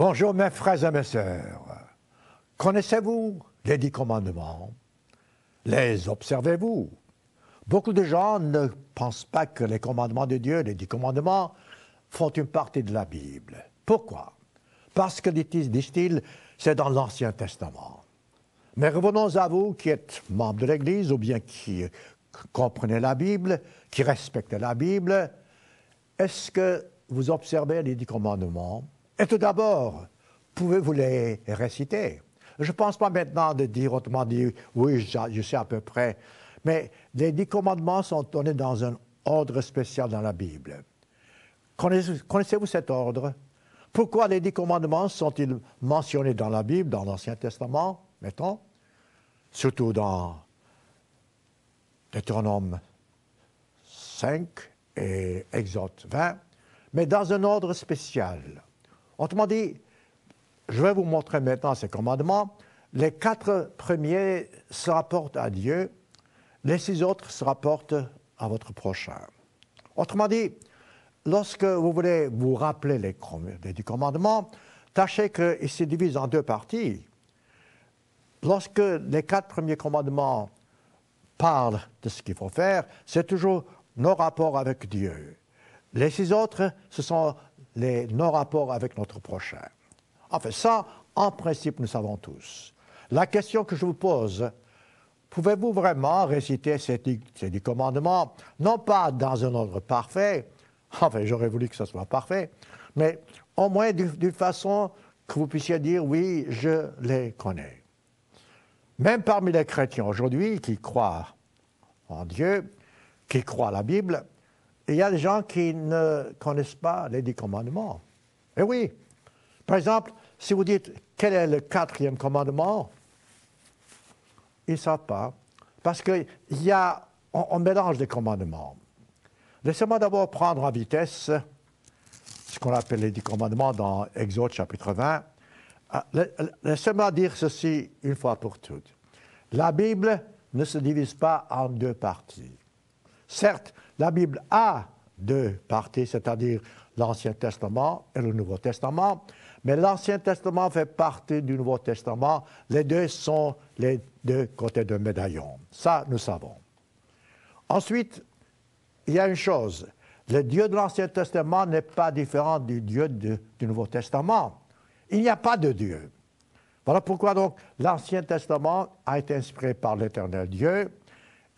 Bonjour mes frères et mes sœurs. Connaissez-vous les 10 commandements? Les observez-vous? Beaucoup de gens ne pensent pas que les commandements de Dieu, les 10 commandements, font une partie de la Bible. Pourquoi? Parce que, disent-ils, c'est dans l'Ancien Testament. Mais revenons à vous qui êtes membres de l'Église ou bien qui comprenez la Bible, qui respectez la Bible. Est-ce que vous observez les 10 commandements? Et tout d'abord, pouvez-vous les réciter? Je ne pense pas maintenant de dire autrement dit, oui, je sais à peu près, mais les 10 commandements sont donnés dans un ordre spécial dans la Bible. Connaissez-vous cet ordre? Pourquoi les 10 commandements sont-ils mentionnés dans la Bible, dans l'Ancien Testament, mettons, surtout dans Deutéronome 5 et Exode 20, mais dans un ordre spécial? Autrement dit, je vais vous montrer maintenant ces commandements. Les 4 premiers se rapportent à Dieu, les 6 autres se rapportent à votre prochain. Autrement dit, lorsque vous voulez vous rappeler les 10 commandements, tâchez qu'ils se divisent en 2 parties. Lorsque les 4 premiers commandements parlent de ce qu'il faut faire, c'est toujours nos rapports avec Dieu. Les 6 autres, ce sont nos rapports avec notre prochain. Enfin, ça, en principe, nous savons tous. La question que je vous pose, pouvez-vous vraiment réciter ces 10 commandements, non pas dans un ordre parfait, enfin, j'aurais voulu que ce soit parfait, mais au moins d'une façon que vous puissiez dire, oui, je les connais. Même parmi les chrétiens aujourd'hui qui croient en Dieu, qui croient à la Bible, il y a des gens qui ne connaissent pas les 10 commandements. Eh oui. Par exemple, si vous dites quel est le 4e commandement, ils ne savent pas. Parce qu'on mélange des commandements. Laissez-moi d'abord prendre en vitesse ce qu'on appelle les 10 commandements dans Exode chapitre 20. Laissez-moi dire ceci une fois pour toutes. La Bible ne se divise pas en 2 parties. Certes, la Bible a 2 parties, c'est-à-dire l'Ancien Testament et le Nouveau Testament, mais l'Ancien Testament fait partie du Nouveau Testament. Les 2 sont les 2 côtés d'un médaillon. Ça, nous savons. Ensuite, il y a une chose. Le Dieu de l'Ancien Testament n'est pas différent du Dieu du Nouveau Testament. Il n'y a pas de Dieu. Voilà pourquoi donc l'Ancien Testament a été inspiré par l'Éternel Dieu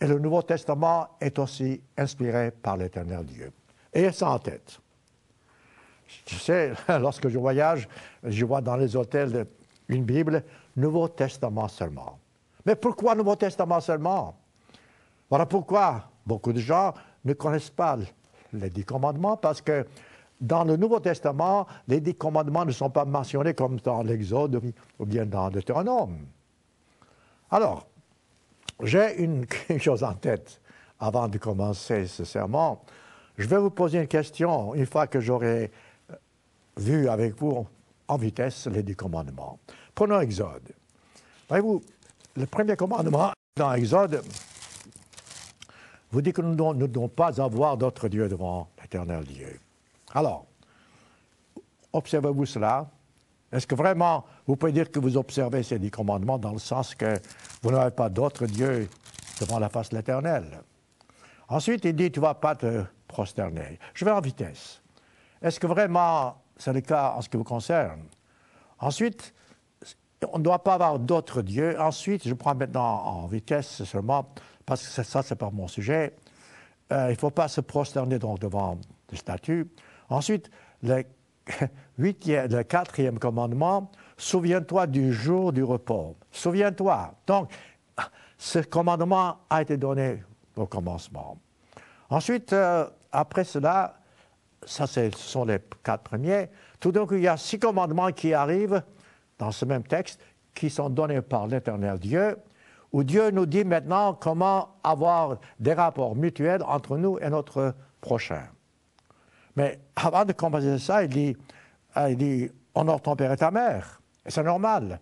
et le Nouveau Testament est aussi inspiré par l'Éternel Dieu. Ayez ça en tête. Tu sais, lorsque je voyage, je vois dans les hôtels une Bible, Nouveau Testament seulement. Mais pourquoi Nouveau Testament seulement? Voilà pourquoi beaucoup de gens ne connaissent pas les 10 commandements, parce que dans le Nouveau Testament, les 10 commandements ne sont pas mentionnés comme dans l'Exode ou bien dans Deutéronome. Alors, j'ai une chose en tête avant de commencer ce sermon. Je vais vous poser une question une fois que j'aurai vu avec vous en vitesse les 10 commandements. Prenons Exode. Voyez-vous, le premier commandement dans Exode vous dit que nous ne devons pas avoir d'autre Dieu devant l'Éternel Dieu. Alors, observez-vous cela? Est-ce que vraiment vous pouvez dire que vous observez ces 10 commandements dans le sens que vous n'avez pas d'autre Dieu devant la face de l'Éternel? Ensuite, il dit, tu ne vas pas te prosterner. Je vais en vitesse. Est-ce que vraiment c'est le cas en ce qui vous concerne? Ensuite, on ne doit pas avoir d'autres dieux. Ensuite, je prends maintenant en vitesse seulement, parce que ça, c'est pas mon sujet. Il ne faut pas se prosterner donc devant des statues. Ensuite, le 4e commandement, souviens-toi du jour du repos. Souviens-toi. Donc, ce commandement a été donné au commencement. Ensuite, après cela, ça, ce sont les 4 premiers. Tout d'un coup, il y a 6 commandements qui arrivent dans ce même texte, qui sont donnés par l'Éternel Dieu, où Dieu nous dit maintenant comment avoir des rapports mutuels entre nous et notre prochain. Mais avant de commencer ça, il dit honore ton père et ta mère. Et c'est normal.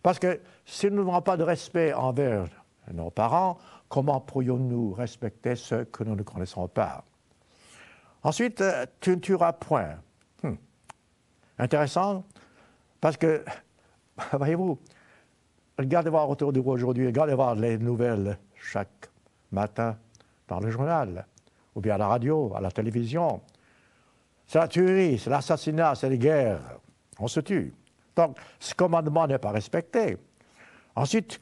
Parce que si nous n'avons pas de respect envers nos parents, comment pourrions-nous respecter ceux que nous ne connaissons pas? Ensuite, tu ne tueras point. Intéressant. Parce que, voyez-vous, regardez voir autour de vous aujourd'hui, regardez voir les nouvelles chaque matin dans le journal, ou bien à la radio, à la télévision. C'est la tuerie, c'est l'assassinat, c'est les guerres. On se tue. Donc, ce commandement n'est pas respecté. Ensuite,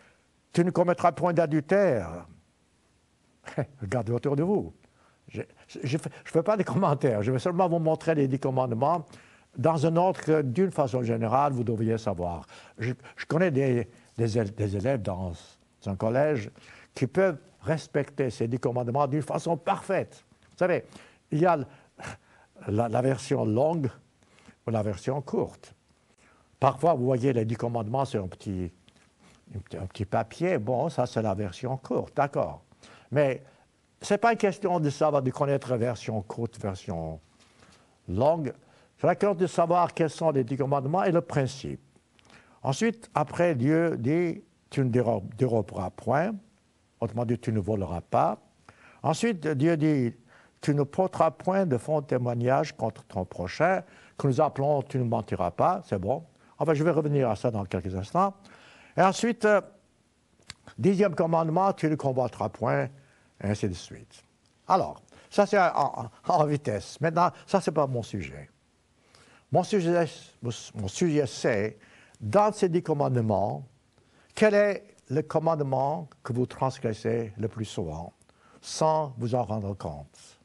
tu ne commettras point d'adultère. Regardez autour de vous. Je ne fais pas des commentaires, je vais seulement vous montrer les 10 commandements dans un ordre que, d'une façon générale, vous devriez savoir. Je connais des élèves dans un collège qui peuvent respecter ces 10 commandements d'une façon parfaite. Vous savez, il y a la version longue ou la version courte. Parfois, vous voyez les 10 commandements sur un petit papier. Bon, ça, c'est la version courte, d'accord. Mais ce n'est pas une question de savoir, de connaître la version courte, version longue. C'est la question de savoir quels sont les 10 commandements et le principe. Ensuite, après, Dieu dit, tu ne déroberas point. Autrement dit, tu ne voleras pas. Ensuite, Dieu dit, tu ne porteras point de faux témoignage contre ton prochain, que nous appelons, tu ne mentiras pas. C'est bon. Enfin, je vais revenir à ça dans quelques instants. Et ensuite, 10e commandement, tu ne combattras point, et ainsi de suite. Alors, ça c'est en vitesse. Maintenant, ça c'est pas mon sujet. Mon sujet c'est, dans ces 10 commandements, quel est le commandement que vous transgressez le plus souvent, sans vous en rendre compte?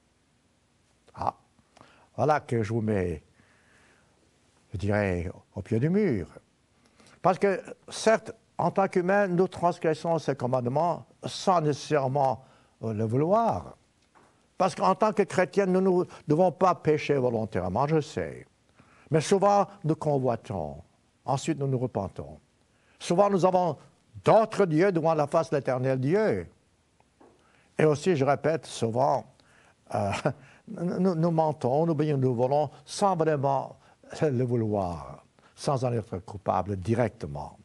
Ah, voilà que je vous mets, je dirais, au pied du mur. Parce que, certes, en tant qu'humains, nous transgressons ces commandements sans nécessairement le vouloir. Parce qu'en tant que chrétiens, nous ne devons pas pécher volontairement, je sais. Mais souvent, nous convoitons. Ensuite, nous nous repentons. Souvent, nous avons d'autres dieux devant la face de l'Éternel Dieu. Et aussi, je répète, souvent, nous mentons, nous volons sans vraiment le vouloir, sans en être coupable directement,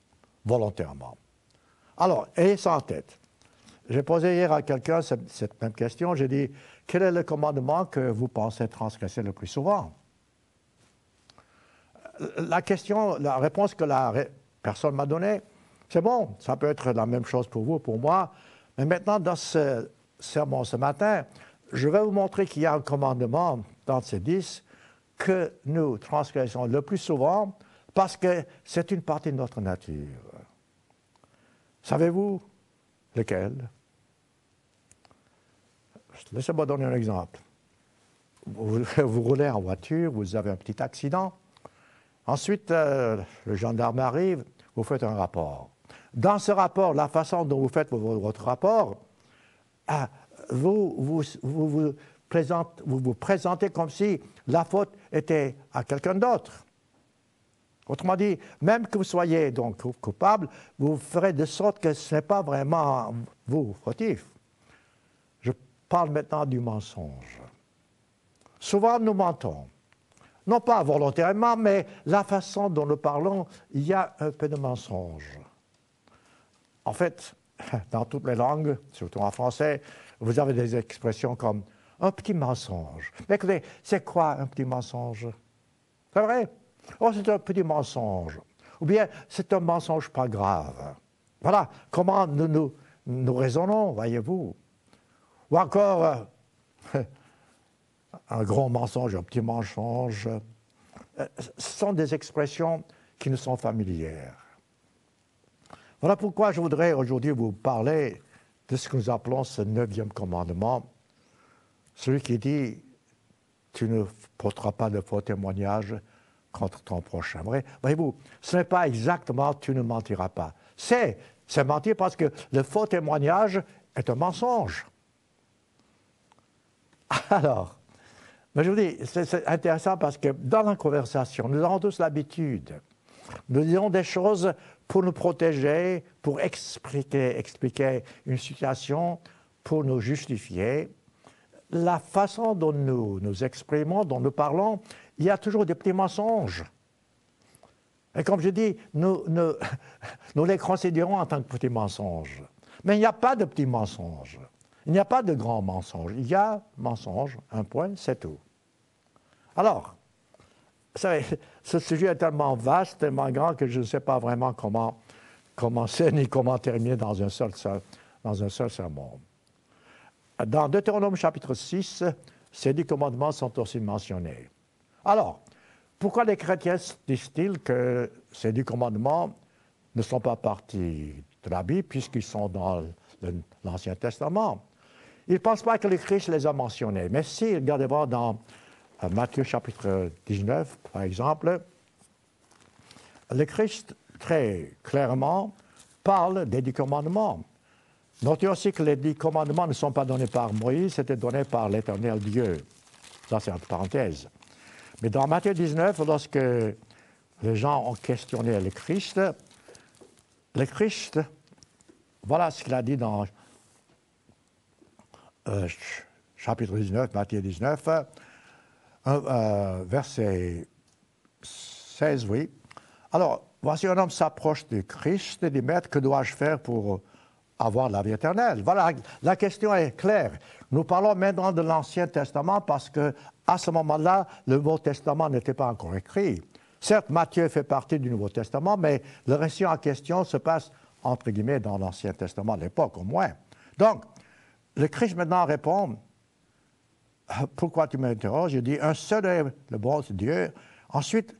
volontairement. Alors, ayez ça en tête. J'ai posé hier à quelqu'un cette même question. J'ai dit, quel est le commandement que vous pensez transgresser le plus souvent? La réponse que la personne m'a donnée, c'est bon, ça peut être la même chose pour vous, pour moi. Mais maintenant, dans ce sermon ce matin, je vais vous montrer qu'il y a un commandement dans ces 10 que nous transgressons le plus souvent parce que c'est une partie de notre nature. Savez-vous lequel? Laissez-moi donner un exemple. Vous roulez en voiture, vous avez un petit accident. Ensuite, le gendarme arrive, vous faites un rapport. Dans ce rapport, la façon dont vous faites votre rapport, vous vous présentez comme si la faute était à quelqu'un d'autre. Autrement dit, même que vous soyez donc coupable, vous ferez de sorte que ce n'est pas vraiment vous, fautif. Je parle maintenant du mensonge. Souvent, nous mentons. Non pas volontairement, mais la façon dont nous parlons, il y a un peu de mensonge. En fait, dans toutes les langues, surtout en français, vous avez des expressions comme « un petit mensonge ». Mais écoutez, c'est quoi un petit mensonge? C'est vrai? Oh, c'est un petit mensonge. Ou bien, c'est un mensonge pas grave. Voilà comment nous raisonnons, voyez-vous. Ou encore, un gros mensonge, un petit mensonge. Ce sont des expressions qui nous sont familières. Voilà pourquoi je voudrais aujourd'hui vous parler de ce que nous appelons ce 9e commandement, celui qui dit « Tu ne porteras pas de faux témoignages contre ton prochain. » Voyez-vous, ce n'est pas exactement « tu ne mentiras pas ». C'est mentir parce que le faux témoignage est un mensonge. Alors, mais je vous dis, c'est intéressant parce que dans la conversation, nous avons tous l'habitude. Nous disons des choses pour nous protéger, pour expliquer une situation, pour nous justifier. La façon dont nous nous exprimons, dont nous parlons, il y a toujours des petits mensonges. Et comme je dis, nous les considérons en tant que petits mensonges. Mais il n'y a pas de petits mensonges. Il n'y a pas de grands mensonges. Il y a mensonge, un point, c'est tout. Alors, savez, ce sujet est tellement vaste, tellement grand que je ne sais pas vraiment comment commencer ni comment terminer dans un seul sermon. Dans Deutéronome chapitre 6, ces 10 commandements sont aussi mentionnés. Alors, pourquoi les chrétiens disent-ils que ces 10 commandements ne sont pas partie de la Bible puisqu'ils sont dans l'Ancien Testament? Ils ne pensent pas que le Christ les a mentionnés. Mais si, regardez voir dans Matthieu chapitre 19, par exemple, le Christ très clairement parle des 10 commandements. Notez aussi que les 10 commandements ne sont pas donnés par Moïse, c'était donné par l'Éternel Dieu. Ça, c'est entre parenthèses. Mais dans Matthieu 19, lorsque les gens ont questionné le Christ, voilà ce qu'il a dit dans chapitre 19, Matthieu 19, verset 16, oui. Alors, voici un homme s'approche du Christ et dit, Maître, que dois-je faire pour avoir la vie éternelle? Voilà, la question est claire. Nous parlons maintenant de l'Ancien Testament parce qu'à ce moment-là, le Nouveau Testament n'était pas encore écrit. Certes, Matthieu fait partie du Nouveau Testament, mais le récit en question se passe, entre guillemets, dans l'Ancien Testament à l'époque, au moins. Donc, le Christ maintenant répond, pourquoi tu m'interroges? Il dit, un seul est le bon Dieu. Ensuite,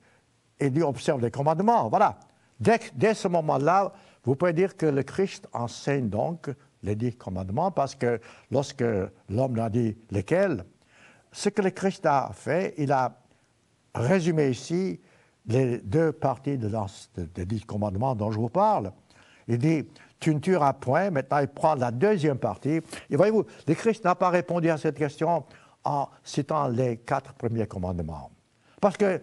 il dit, observe les commandements. Voilà. Dès ce moment-là, vous pouvez dire que le Christ enseigne donc les 10 commandements parce que lorsque l'homme a dit lesquels, ce que le Christ a fait, il a résumé ici les 2 parties des 10 commandements dont je vous parle. Il dit, tu ne tueras point. Maintenant, il prend la deuxième partie. Et voyez-vous, le Christ n'a pas répondu à cette question en citant les 4 premiers commandements. Parce que,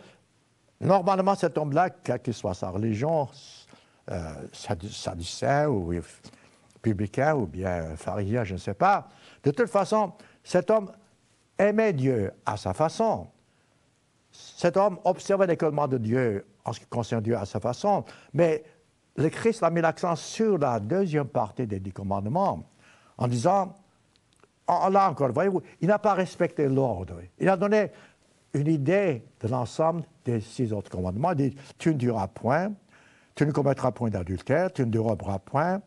normalement, cet homme-là, quelle que soit sa religion, sadducéen ou publicain ou bien pharisien, je ne sais pas, de toute façon, cet homme aimait Dieu à sa façon. Cet homme observait les commandements de Dieu en ce qui concerne Dieu à sa façon, mais le Christ a mis l'accent sur la deuxième partie des 10 commandements en disant, là encore, voyez-vous, il n'a pas respecté l'ordre. Il a donné une idée de l'ensemble des 6 autres commandements. Il dit, tu ne tueras point, tu ne commettras point d'adultère, tu ne déroberas point,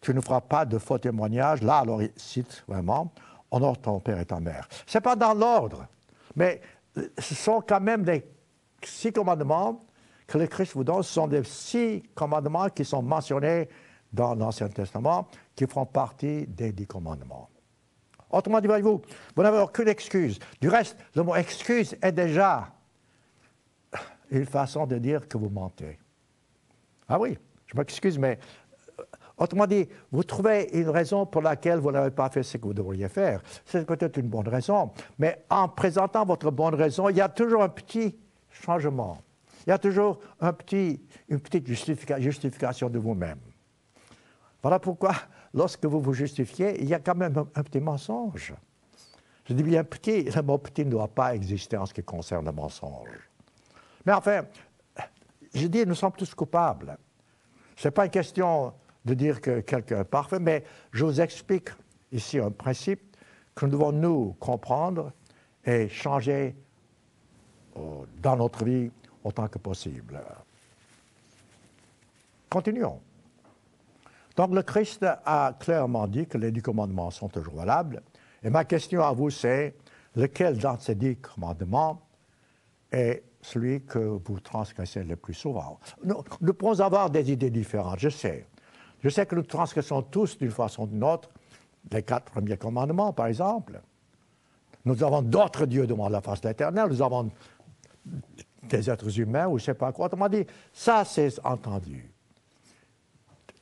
tu ne feras pas de faux témoignages. Là, alors, il cite vraiment, honore ton père et ta mère. Ce n'est pas dans l'ordre, mais ce sont quand même les 6 commandements que le Christ vous donne. Ce sont des 6 commandements qui sont mentionnés dans l'Ancien Testament, qui font partie des 10 commandements. Autrement dit, voyez-vous, vous n'avez aucune excuse. Du reste, le mot excuse est déjà une façon de dire que vous mentez. Ah oui, je m'excuse, mais autrement dit, vous trouvez une raison pour laquelle vous n'avez pas fait ce que vous devriez faire. C'est peut-être une bonne raison, mais en présentant votre bonne raison, il y a toujours un petit changement. Il y a toujours une petite justification de vous-même. Voilà pourquoi, lorsque vous vous justifiez, il y a quand même un petit mensonge. Je dis bien petit, le mot petit ne doit pas exister en ce qui concerne le mensonge. Mais enfin, je dis, nous sommes tous coupables. Ce n'est pas une question de dire que quelqu'un est parfait, mais je vous explique ici un principe que nous devons nous comprendre et changer dans notre vie autant que possible. Continuons. Donc le Christ a clairement dit que les 10 commandements sont toujours valables. Et ma question à vous, c'est lequel dans ces 10 commandements est celui que vous transgressez le plus souvent? Nous pouvons avoir des idées différentes, je sais. Je sais que nous transgressons tous d'une façon ou d'une autre les 4 premiers commandements, par exemple. Nous avons d'autres dieux devant la face de l'Éternel, nous avons des êtres humains ou je ne sais pas quoi. Autrement dit, ça c'est entendu.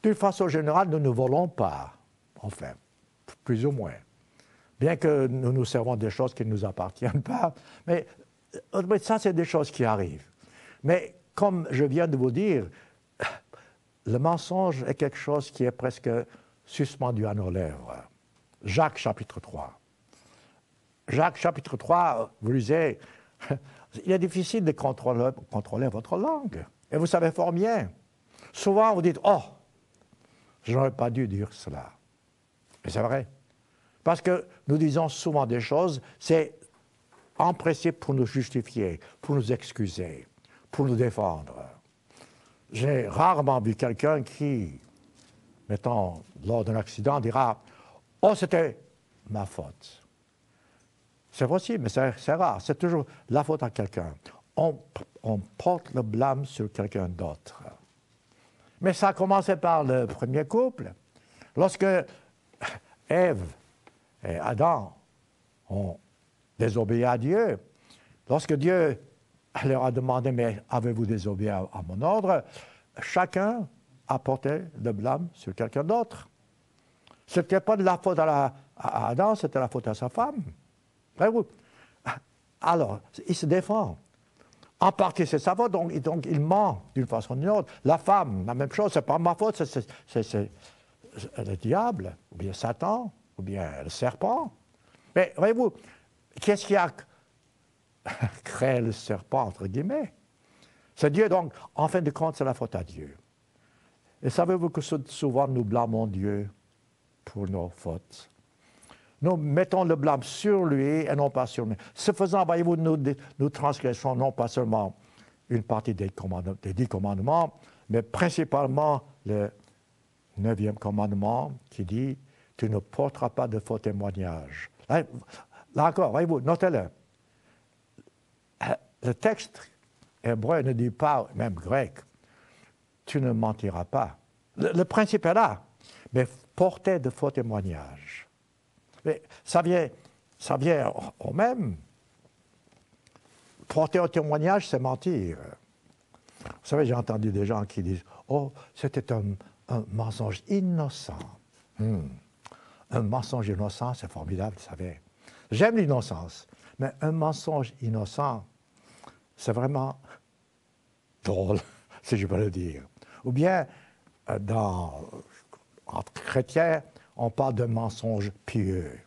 D'une façon générale, nous ne volons pas, enfin, plus ou moins. Bien que nous nous servons des choses qui ne nous appartiennent pas, mais ça c'est des choses qui arrivent. Mais comme je viens de vous dire, le mensonge est quelque chose qui est presque suspendu à nos lèvres. Jacques chapitre 3. Jacques chapitre 3, vous lisez, il est difficile de contrôler votre langue. Et vous savez fort bien. Souvent, vous dites, oh, je n'aurais pas dû dire cela. Et c'est vrai. Parce que nous disons souvent des choses, c'est empressé pour nous justifier, pour nous excuser, pour nous défendre. J'ai rarement vu quelqu'un qui, mettons, lors d'un accident, dira « Oh, c'était ma faute ». C'est possible, mais c'est rare. C'est toujours la faute à quelqu'un. On porte le blâme sur quelqu'un d'autre. Mais ça a commencé par le premier couple. Lorsque Ève et Adam ont désobéi à Dieu, lorsque Dieu leur a demandé « Mais avez-vous désobéi à mon ordre ?» chacun a porté le blâme sur quelqu'un d'autre. Ce n'était pas de la faute à Adam, c'était la faute à sa femme. Alors, il se défend. En partie, c'est sa faute, donc il ment d'une façon ou d'une autre. La femme, la même chose, c'est pas ma faute, c'est le diable, ou bien Satan, ou bien le serpent. Mais voyez-vous, qu'est-ce qui a créé le serpent, entre guillemets? C'est Dieu, donc, en fin de compte, c'est la faute à Dieu. Et savez-vous que souvent nous blâmons Dieu pour nos fautes? Nous mettons le blâme sur lui et non pas sur nous. Ce faisant, voyez-vous, nous transgressons non pas seulement une partie des 10 commandements, mais principalement le 9e commandement qui dit « Tu ne porteras pas de faux témoignages ». Là encore, voyez-vous, notez-le. Le texte hébreu ne dit pas, même grec, « Tu ne mentiras pas ». Le principe est là, mais porter de faux témoignages. Mais ça vient au même. Porter un témoignage, c'est mentir. Vous savez, j'ai entendu des gens qui disent « Oh, c'était un mensonge innocent. Un mensonge innocent, c'est formidable, vous savez. J'aime l'innocence, mais un mensonge innocent, c'est vraiment drôle, si je peux le dire. Ou bien, entre chrétiens, on parle de mensonge pieux.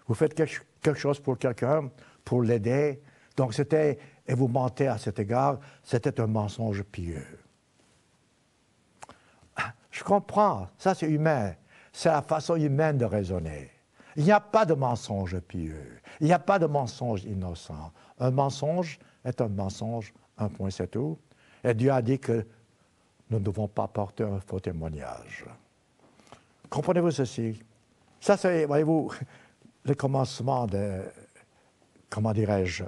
Vous faites quelque chose pour quelqu'un, pour l'aider, donc et vous mentez à cet égard, c'était un mensonge pieux. Je comprends, ça c'est humain, c'est la façon humaine de raisonner. Il n'y a pas de mensonge pieux, il n'y a pas de mensonge innocent. Un mensonge est un mensonge, un point c'est tout, et Dieu a dit que nous ne devons pas porter un faux témoignage. Comprenez-vous ceci? Ça, c'est, voyez-vous, le commencement comment dirais-je,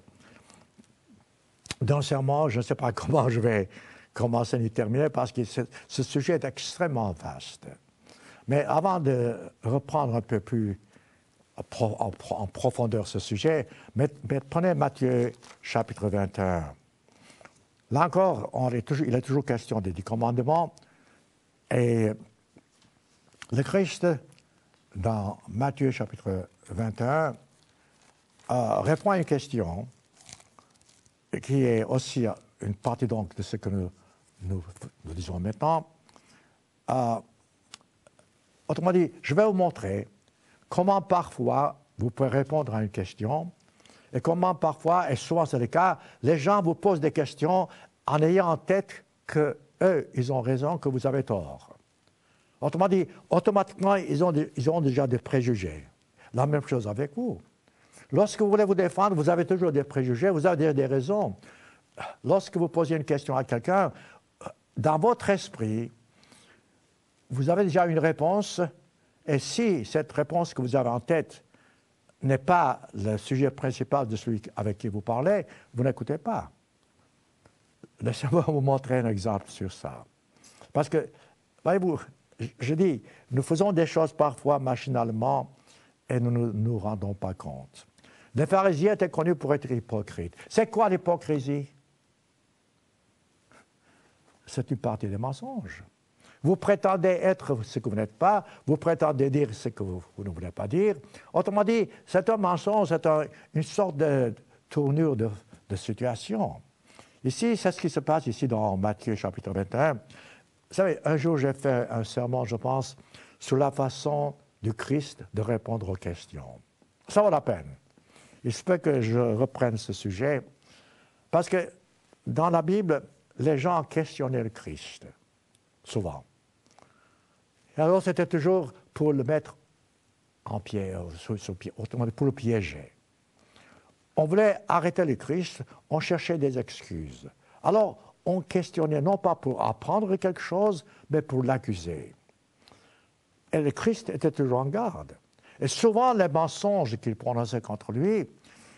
d'un sermon. Je ne sais pas comment je vais commencer ni terminer parce que ce sujet est extrêmement vaste. Mais avant de reprendre un peu plus en profondeur ce sujet, prenez Matthieu chapitre 21. Là encore, il est toujours question des 10 commandements et le Christ, dans Matthieu chapitre 21, répond à une question qui est aussi une partie donc de ce que nous disons maintenant. Autrement dit, je vais vous montrer comment parfois vous pouvez répondre à une question et comment parfois, et souvent c'est le cas, les gens vous posent des questions en ayant en tête qu'eux, ils ont raison, que vous avez tort. Autrement dit, automatiquement, ils ont déjà des préjugés. La même chose avec vous. Lorsque vous voulez vous défendre, vous avez toujours des préjugés, vous avez des raisons. Lorsque vous posez une question à quelqu'un, dans votre esprit, vous avez déjà une réponse, et si cette réponse que vous avez en tête n'est pas le sujet principal de celui avec qui vous parlez, vous n'écoutez pas. Laissez-moi vous montrer un exemple sur ça. Parce que, voyez-vous, je dis, nous faisons des choses parfois machinalement et nous ne nous rendons pas compte. Les pharisiens étaient connus pour être hypocrites. C'est quoi l'hypocrisie? C'est une partie des mensonges. Vous prétendez être ce que vous n'êtes pas, vous prétendez dire ce que vous ne voulez pas dire. Autrement dit, c'est un mensonge, c'est une sorte de tournure de situation. Ici, c'est ce qui se passe ici dans Matthieu chapitre 21. Vous savez, un jour, j'ai fait un sermon, je pense, sur la façon du Christ de répondre aux questions. Ça vaut la peine. Il se peut que je reprenne ce sujet, parce que dans la Bible, les gens questionnaient le Christ, souvent. Et alors, c'était toujours pour le mettre en pied, autrement dit, pour le piéger. on voulait arrêter le Christ, on cherchait des excuses. Alors, on questionnait non pas pour apprendre quelque chose, mais pour l'accuser. Et le Christ était toujours en garde. Et souvent, les mensonges qu'il prononçait contre lui,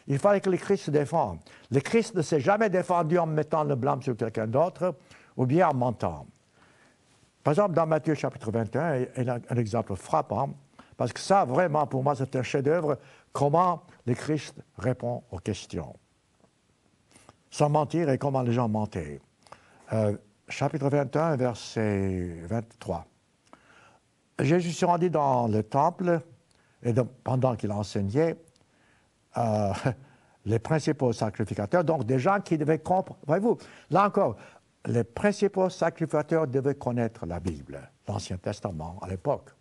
il fallait que le Christ se défende. Le Christ ne s'est jamais défendu en mettant le blâme sur quelqu'un d'autre ou bien en mentant. Par exemple, dans Matthieu chapitre 21, il y a un exemple frappant, parce que ça, vraiment, pour moi, c'est un chef-d'œuvre, comment le Christ répond aux questions. Sans mentir et comment les gens mentaient. Chapitre 21, verset 23. Jésus se rendit dans le temple, et pendant qu'il enseignait, les principaux sacrificateurs, donc des gens qui devaient comprendre. Voyez-vous, là encore, les principaux sacrificateurs devaient connaître la Bible, l'Ancien Testament à l'époque.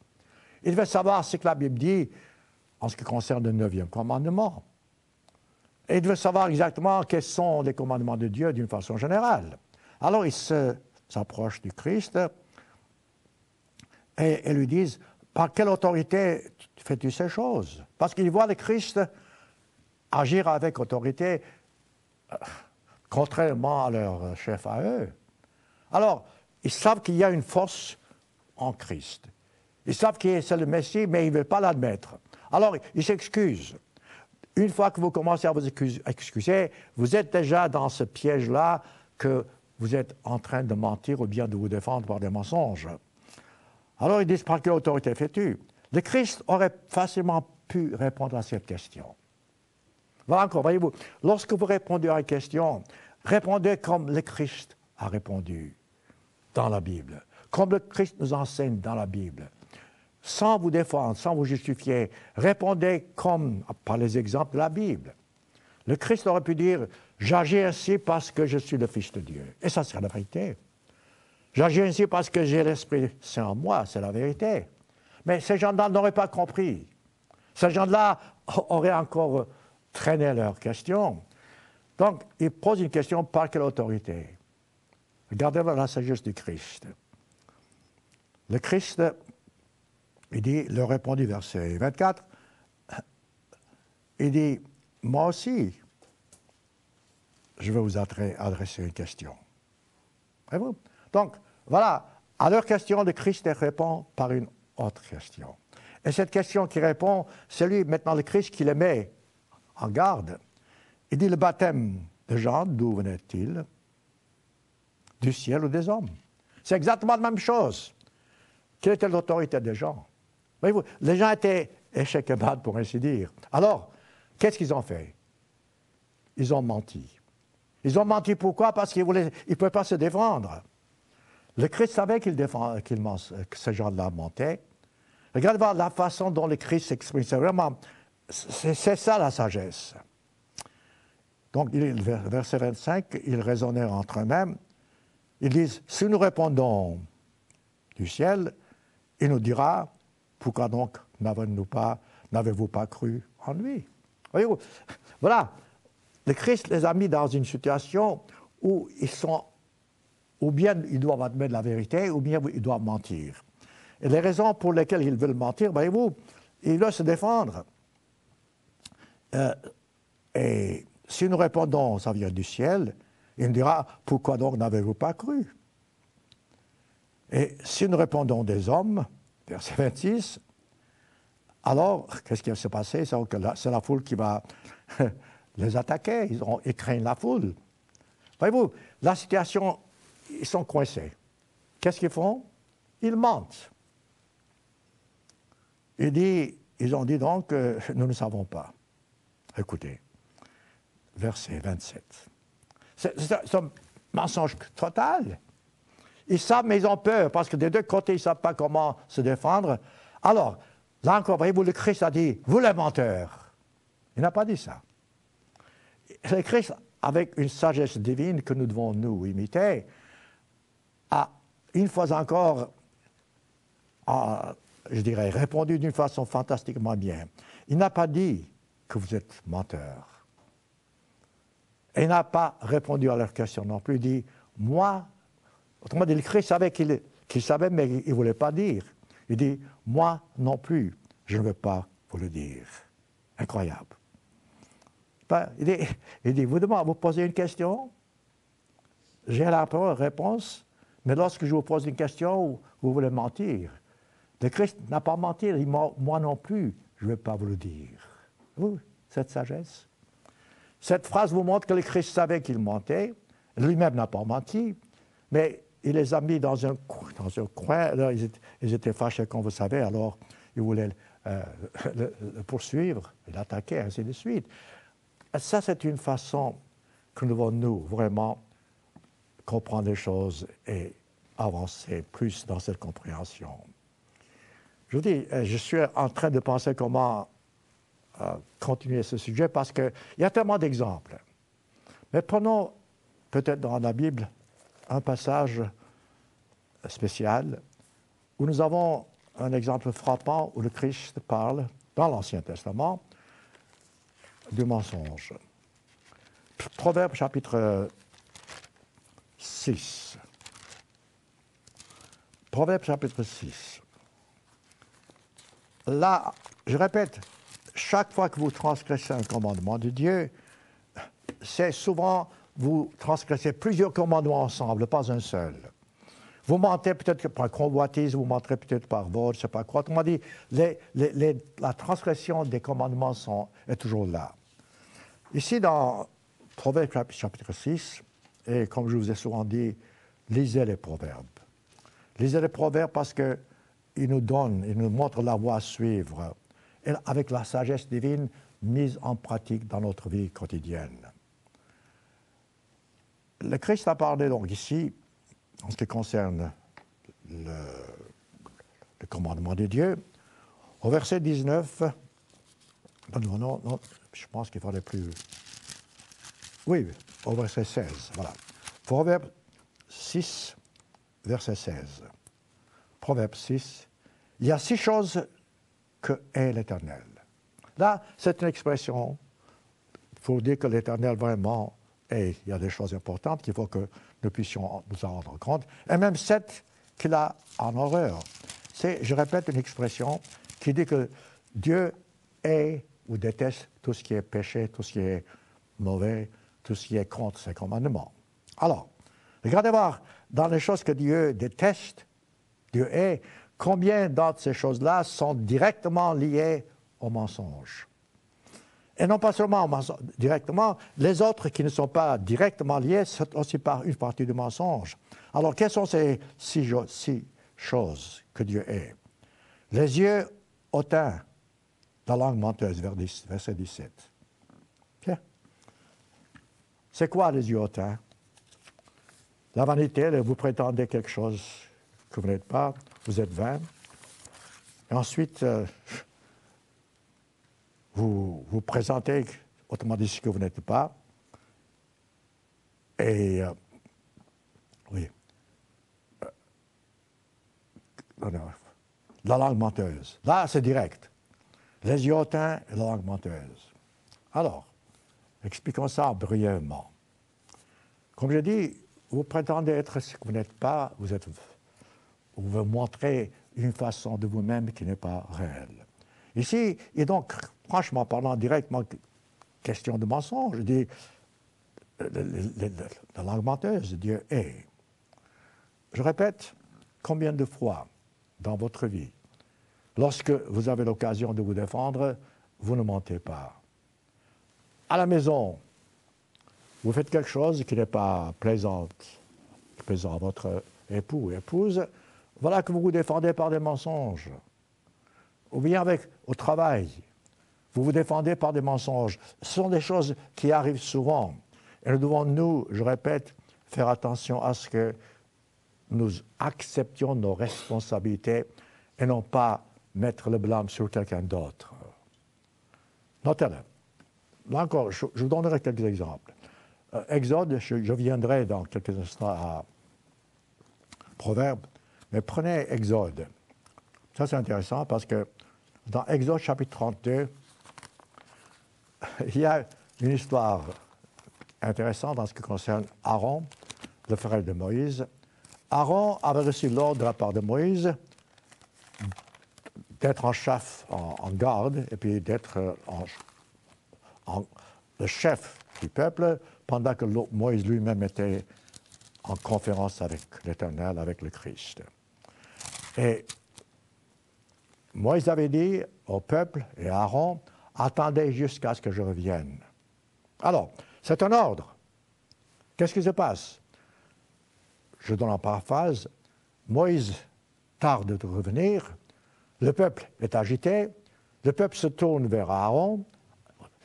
Ils devaient savoir ce que la Bible dit en ce qui concerne le 9e commandement. Et ils devaient savoir exactement quels sont les commandements de Dieu d'une façon générale. Alors ils s'approchent du Christ et lui disent, par quelle autorité fais-tu ces choses? Parce qu'ils voient le Christ agir avec autorité, contrairement à leur chef à eux. Alors, ils savent qu'il y a une force en Christ. Ils savent que c'est le Messie, mais ils ne veulent pas l'admettre. Alors, ils s'excusent. Une fois que vous commencez à vous excuser, vous êtes déjà dans ce piège-là que vous êtes en train de mentir ou bien de vous défendre par des mensonges. Alors, ils disent, par quelle autorité fais-tu? Le Christ aurait facilement pu répondre à cette question. Voilà encore, voyez-vous, lorsque vous répondez à une question, répondez comme le Christ a répondu dans la Bible, comme le Christ nous enseigne dans la Bible. Sans vous défendre, sans vous justifier, répondez comme par les exemples de la Bible. Le Christ aurait pu dire, j'agis ainsi parce que je suis le Fils de Dieu. Et ça, c'est la vérité. J'agis ainsi parce que j'ai l'Esprit Saint en moi, c'est la vérité. Mais ces gens-là n'auraient pas compris. Ces gens-là auraient encore traîné leurs questions. Donc, ils posent une question, par quelle autorité? Regardez la sagesse du Christ. Le Christ, il dit, leur répondit, verset 24, il dit, moi aussi, je vais vous adresser une question. Voyez-vous? Donc, voilà, à leur question, le Christ répond par une autre question. Et cette question qui répond, c'est lui, maintenant le Christ, qui les met en garde. Il dit, le baptême de Jean, d'où venait-il? Du ciel ou des hommes? C'est exactement la même chose. Quelle était l'autorité des gens? Voyez-vous, les gens étaient échecs et mat, pour ainsi dire. Alors, qu'est-ce qu'ils ont fait? Ils ont menti. Ils ont menti pourquoi? Parce qu'ils ne pouvaient pas se défendre. Le Christ savait que ces gens-là mentaient. Regardez voir la façon dont le Christ s'exprime. C'est vraiment, c'est ça la sagesse. Donc, verset 25, ils raisonnèrent entre eux-mêmes. Ils disent, si nous répondons du ciel, il nous dira, pourquoi donc n'avez-vous pas cru en lui? Voyez-vous, voilà, le Christ les a mis dans une situation où ils sont, ou bien ils doivent admettre la vérité, ou bien ils doivent mentir. Et les raisons pour lesquelles ils veulent mentir, voyez-vous, ils veulent se défendre. Et si nous répondons, ça vient du ciel, il nous dira, pourquoi donc n'avez-vous pas cru? Et si nous répondons des hommes, verset 26, alors, qu'est-ce qui va se passer? C'est la foule qui va les attaquer. Ils craignent la foule. Voyez-vous, la situation, ils sont coincés. Qu'est-ce qu'ils font? Ils mentent. Ils ont dit donc, nous ne savons pas. Écoutez, verset 27. C'est un mensonge total. Ils savent, mais ils ont peur, parce que des deux côtés, ils ne savent pas comment se défendre. Alors, là encore, voyez-vous, le Christ a dit, vous les menteurs. Il n'a pas dit ça. Le Christ, avec une sagesse divine que nous devons nous imiter, a, une fois encore, je dirais, répondu d'une façon fantastiquement bien. Il n'a pas dit que vous êtes menteurs. Et il n'a pas répondu à leur question non plus. Il dit, moi, autrement dit, le Christ savait qu'il savait, mais il ne voulait pas dire. Il dit, moi non plus, je ne veux pas vous le dire. Incroyable. Ben, il dit, vous posez une question, j'ai la réponse, mais lorsque je vous pose une question, vous voulez mentir. Le Christ n'a pas menti, il dit, moi non plus, je ne vais pas vous le dire. Vous, cette sagesse. Cette phrase vous montre que le Christ savait qu'il mentait, lui-même n'a pas menti, mais il les a mis dans un coin, là, ils étaient fâchés, comme vous savez, alors ils voulaient le poursuivre, l'attaquer, ainsi de suite. Et ça, c'est une façon que nous devons, nous, vraiment comprendre les choses et avancer plus dans cette compréhension. Je vous dis, je suis en train de penser comment continuer ce sujet parce qu'il y a tellement d'exemples. Mais prenons peut-être dans la Bible un passage spécial où nous avons un exemple frappant où le Christ parle, dans l'Ancien Testament, du mensonge. Proverbe chapitre 6. Proverbe chapitre 6. Là, je répète, chaque fois que vous transgressez un commandement de Dieu, c'est souvent, vous transgressez plusieurs commandements ensemble, pas un seul. Vous mentez peut-être par convoitise, vous mentirez peut-être par vol, je ne sais pas quoi. Autrement dit, la transgression des commandements est toujours là. Ici, dans Proverbe chapitre 6, et comme je vous ai souvent dit, lisez les proverbes. Lisez les proverbes parce qu'ils nous donnent, ils nous montrent la voie à suivre, et avec la sagesse divine mise en pratique dans notre vie quotidienne. Le Christ a parlé donc ici, en ce qui concerne le commandement de Dieu, au verset 19, non, je pense qu'il fallait plus... Oui, au verset 16, voilà. Proverbe 6, verset 16. Proverbe 6, il y a 6 choses que est l'Éternel. Là, c'est une expression pour dire que l'Éternel vraiment est. Il y a des choses importantes qu'il faut que nous puissions nous en rendre compte. Et même 7 qu'il a en horreur. C'est, je répète, une expression qui dit que Dieu est ou déteste tout ce qui est péché, tout ce qui est mauvais, tout ce qui est contre ses commandements. Alors, regardez voir, dans les choses que Dieu déteste, Dieu est, combien d'entre ces choses-là sont directement liées au mensonge. Et non pas seulement directement, les autres qui ne sont pas directement liées, c'est aussi par une partie du mensonge. Alors, quelles sont ces 6 choses que Dieu est? Les yeux hautains, la langue menteuse, verset 17. Bien. C'est quoi les yeux hautains? La vanité, vous prétendez quelque chose que vous n'êtes pas, vous êtes vain. Et ensuite, vous présentez, autrement dit, ce que vous n'êtes pas. Et, oui. La langue menteuse. Là, c'est direct. Les yeux hautains et la langue menteuse. Alors, expliquons ça brièvement. Comme je dis, vous prétendez être ce que vous n'êtes pas, vous montrez une façon de vous-même qui n'est pas réelle. Ici, et donc, franchement parlant directement, question de mensonge, je dis, la langue menteuse, Dieu est. Je répète, combien de fois dans votre vie, lorsque vous avez l'occasion de vous défendre, vous ne mentez pas. À la maison, vous faites quelque chose qui n'est pas plaisant à votre époux ou épouse, voilà que vous vous défendez par des mensonges. Ou bien au travail, vous vous défendez par des mensonges. Ce sont des choses qui arrivent souvent. Et nous devons, nous, je répète, faire attention à ce que nous acceptions nos responsabilités et non pas mettre le blâme sur quelqu'un d'autre. Notez-le. Là encore, je vous donnerai quelques exemples. Exode, je viendrai dans quelques instants à Proverbe, mais prenez Exode. Ça, c'est intéressant parce que dans Exode chapitre 32, il y a une histoire intéressante en ce qui concerne Aaron, le frère de Moïse. Aaron avait reçu l'ordre de la part de Moïse d'être en chef, en garde, et puis d'être le chef du peuple, pendant que Moïse lui-même était en conférence avec l'Éternel, avec le Christ. Et Moïse avait dit au peuple et à Aaron, attendez jusqu'à ce que je revienne. Alors, c'est un ordre. Qu'est-ce qui se passe? Je donne en paraphrase. Moïse tarde de revenir. Le peuple est agité. Le peuple se tourne vers Aaron.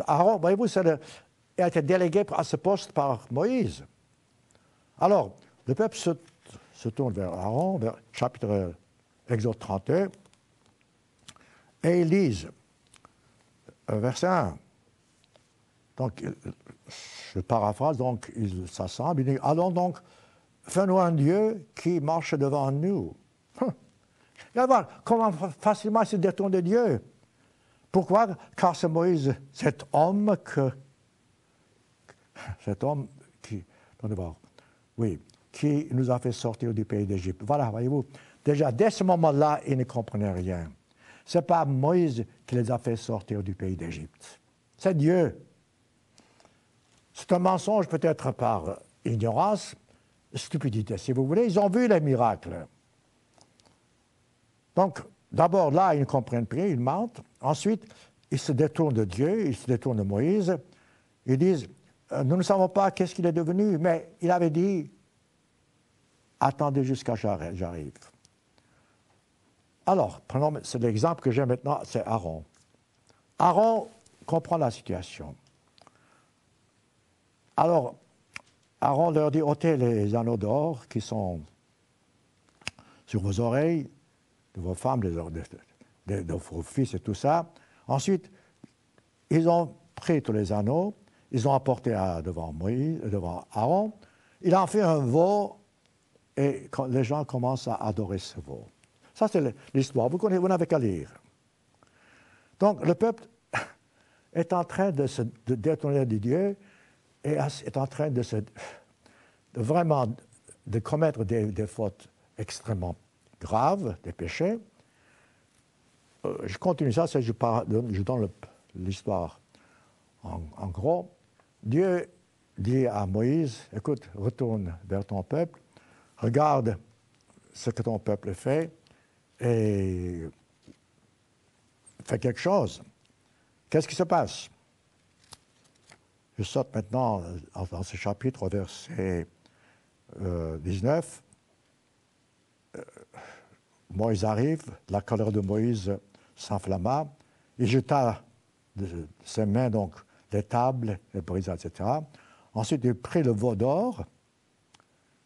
Aaron, voyez-vous, il a été délégué à ce poste par Moïse. Alors, le peuple se tourne vers Aaron, vers chapitre Exode 31, et ils lisent verset 1. Donc, je paraphrase, donc ils s'assemblent, ils disent, allons donc, fais-nous un Dieu qui marche devant nous. Regardez voir comment facilement il se détourne de Dieu. Pourquoi? Car c'est Moïse, cet homme qui, attendez voir, oui, qui nous a fait sortir du pays d'Égypte. Voilà, voyez-vous, déjà, dès ce moment-là, ils ne comprenaient rien. Ce n'est pas Moïse qui les a fait sortir du pays d'Égypte. C'est Dieu. C'est un mensonge peut-être par ignorance, stupidité, si vous voulez. Ils ont vu les miracles. Donc, d'abord, là, ils ne comprennent plus, ils mentent. Ensuite, ils se détournent de Dieu, ils se détournent de Moïse. Ils disent, nous ne savons pas qu'est-ce qu'il est devenu, mais il avait dit, attendez jusqu'à ce que j'arrive. Alors, prenons l'exemple que j'ai maintenant, c'est Aaron. Aaron comprend la situation. Alors, Aaron leur dit, ôtez les anneaux d'or qui sont sur vos oreilles, de vos femmes, de vos fils et tout ça. Ensuite, ils ont pris tous les anneaux, ils ont apporté devant Aaron. Il en fait un veau et les gens commencent à adorer ce veau. Ça, c'est l'histoire. Vous n'avez qu'à lire. Donc, le peuple est en train de se détourner de Dieu et est en train de vraiment commettre des fautes extrêmement graves, des péchés. Je continue ça, je donne l'histoire en gros. Dieu dit à Moïse, écoute, retourne vers ton peuple, regarde ce que ton peuple fait et fais quelque chose. Qu'est-ce qui se passe? Je saute maintenant dans ce chapitre au verset 19. Moïse arrive, la colère de Moïse s'enflamma, il jeta de ses mains donc les tables, les brisa, etc. Ensuite, il prit le veau d'or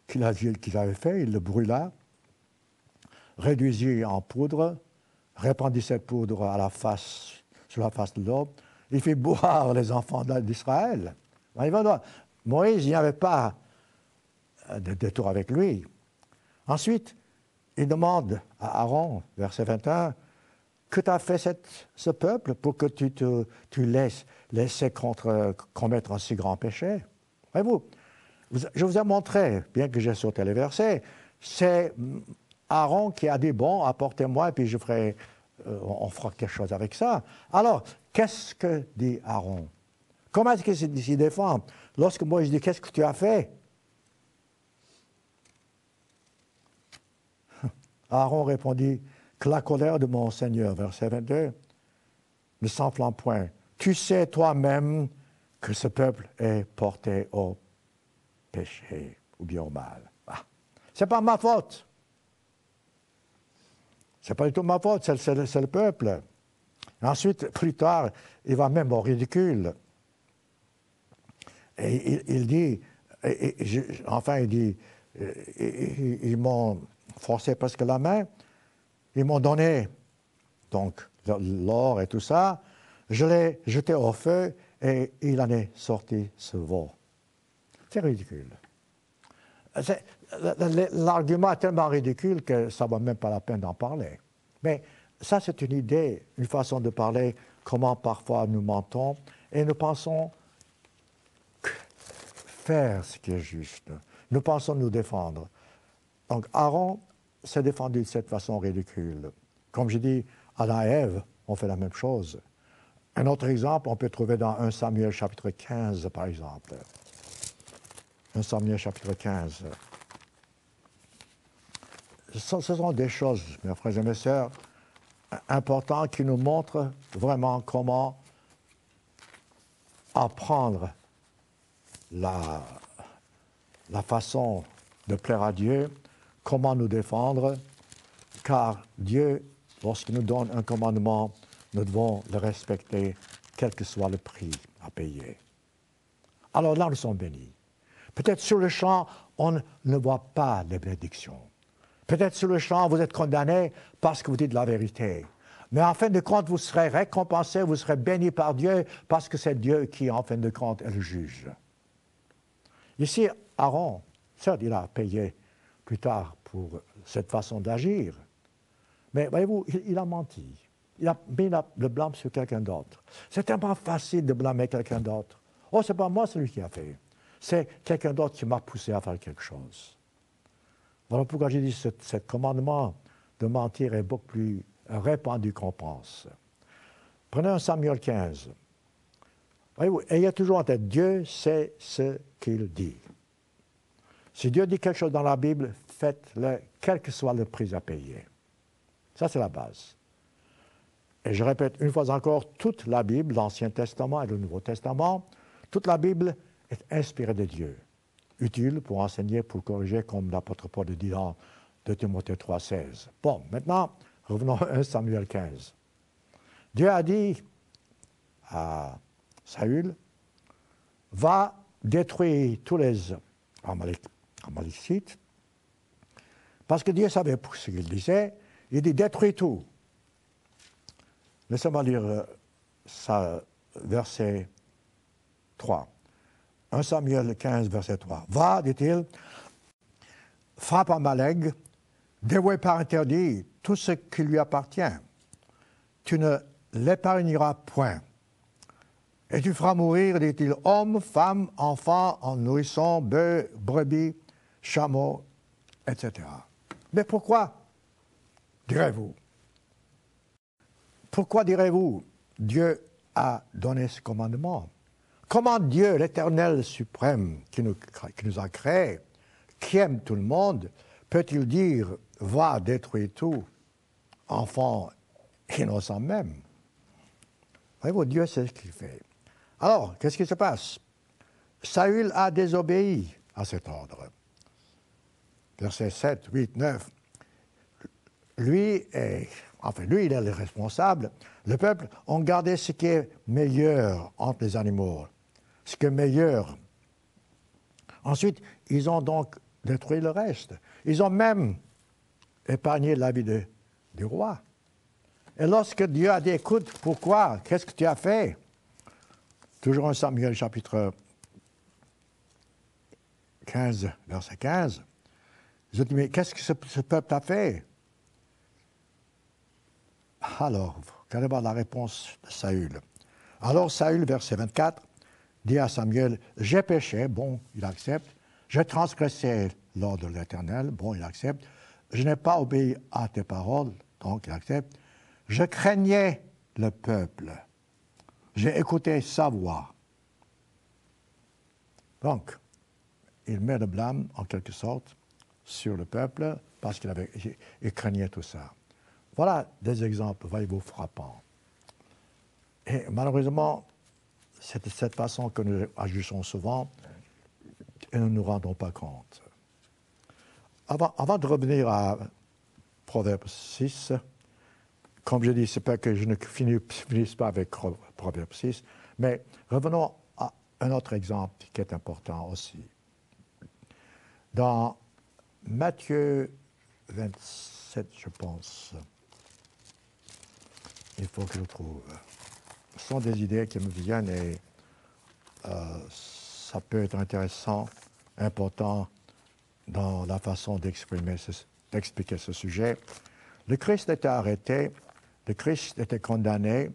qu'il avait fait, il le brûla, réduisit en poudre, répandit cette poudre sur la face de l'eau, il fit boire les enfants d'Israël. Moïse, il n'y avait pas de détour avec lui. Ensuite, il demande à Aaron, verset 21, que t'as fait ce peuple pour que tu laisses commettre un si grand péché? Voyez-vous, je vous ai montré, bien que j'ai sauté les versets, c'est Aaron qui a dit, bon, apportez-moi, et puis on fera quelque chose avec ça. Alors, qu'est-ce que dit Aaron? Comment est-ce qu'il s'y défend? Lorsque moi je dis, qu'est-ce que tu as fait? Aaron répondit, que la colère de mon Seigneur, verset 22, ne s'enflamme point. Tu sais toi-même que ce peuple est porté au péché ou bien au mal. Ah. Ce n'est pas ma faute. Ce n'est pas du tout ma faute, c'est le peuple. Ensuite, plus tard, il va même au ridicule. Et il dit, ils m'ont forcé presque la main, ils m'ont donné donc l'or et tout ça, je l'ai jeté au feu et il en est sorti ce veau. C'est ridicule. L'argument est tellement ridicule que ça ne vaut même pas la peine d'en parler. Mais ça, c'est une idée, une façon de parler, comment parfois nous mentons et nous pensons faire ce qui est juste. Nous pensons nous défendre. Donc Aaron s'est défendu de cette façon ridicule. Comme je dis, Adam et Ève ont fait la même chose. Un autre exemple, on peut trouver dans 1 Samuel chapitre 15, par exemple. 1 Samuel chapitre 15. Ce sont des choses, mes frères et mes sœurs, importantes qui nous montrent vraiment comment apprendre la façon de plaire à Dieu, comment nous défendre, car Dieu, lorsqu'il nous donne un commandement, nous devons le respecter, quel que soit le prix à payer. Alors là, nous sommes bénis. Peut-être sur le champ, on ne voit pas les bénédictions. Peut-être sur le champ, vous êtes condamné parce que vous dites la vérité. Mais en fin de compte, vous serez récompensé, vous serez béni par Dieu parce que c'est Dieu qui, en fin de compte, est le juge. Ici, Aaron, certes, il a payé plus tard pour cette façon d'agir, mais voyez-vous, il a menti. Il a mis le blâme sur quelqu'un d'autre. C'est tellement facile de blâmer quelqu'un d'autre. Oh, c'est pas moi celui qui a fait. C'est quelqu'un d'autre qui m'a poussé à faire quelque chose. Voilà pourquoi j'ai dit que ce commandement de mentir est beaucoup plus répandu qu'on pense. Prenez un Samuel 15. Voyez-vous, ayez toujours en tête, Dieu sait ce qu'il dit. Si Dieu dit quelque chose dans la Bible, faites-le, quel que soit le prix à payer. Ça, c'est la base. Et je répète une fois encore, toute la Bible, l'Ancien Testament et le Nouveau Testament, toute la Bible est inspirée de Dieu, utile pour enseigner, pour corriger, comme l'apôtre Paul le dit dans 2 Timothée 3,16. Bon, maintenant, revenons à 1 Samuel 15. Dieu a dit à Saül, va détruire tous les Amalécites, parce que Dieu savait ce qu'il disait, il dit détruis tout. Laissez-moi lire ça, verset 3. 1 Samuel 15, verset 3. Va, dit-il, frappe Amalek, dévoué par interdit tout ce qui lui appartient. Tu ne l'épargneras point. Et tu feras mourir, dit-il, hommes, femmes, enfants, en nourrissons, bœufs, brebis, chameaux, etc. Mais pourquoi, direz-vous? Pourquoi, direz-vous, Dieu a donné ce commandement? Comment Dieu, l'Éternel suprême, qui nous a créés, qui aime tout le monde, peut-il dire « va détruire tout, enfants innocents même » Voyez-vous, Dieu sait ce qu'il fait. Alors, qu'est-ce qui se passe? Saül a désobéi à cet ordre. Versets 7, 8, 9. Lui, il est le responsable. Le peuple ont gardé ce qui est meilleur entre les animaux, ce qui est meilleur. Ensuite, ils ont donc détruit le reste. Ils ont même épargné la vie du roi. Et lorsque Dieu a dit, écoute, pourquoi? Qu'est-ce que tu as fait? Toujours en Samuel chapitre 15, verset 15. Ils ont dit, mais qu'est-ce que ce peuple a fait? Alors, regardez voir la réponse de Saül. Alors Saül, verset 24, dit à Samuel, j'ai péché, bon, il accepte. J'ai transgressé l'ordre de l'Éternel, bon, il accepte. Je n'ai pas obéi à tes paroles, donc il accepte. Je craignais le peuple. J'ai écouté sa voix. Donc, il met le blâme, en quelque sorte, sur le peuple, parce qu'il craignait tout ça. Voilà des exemples, voyez-vous, frappants. Et malheureusement, c'est de cette façon que nous agissons souvent et nous ne nous rendons pas compte. Avant de revenir à Proverbe 6, comme je dis, c'est pas que je ne finisse pas avec Proverbe 6, mais revenons à un autre exemple qui est important aussi. Dans Matthieu 27, je pense, il faut que je le trouve. Ce sont des idées qui me viennent et ça peut être intéressant, important dans la façon d'expliquer ce sujet. Le Christ était arrêté, le Christ était condamné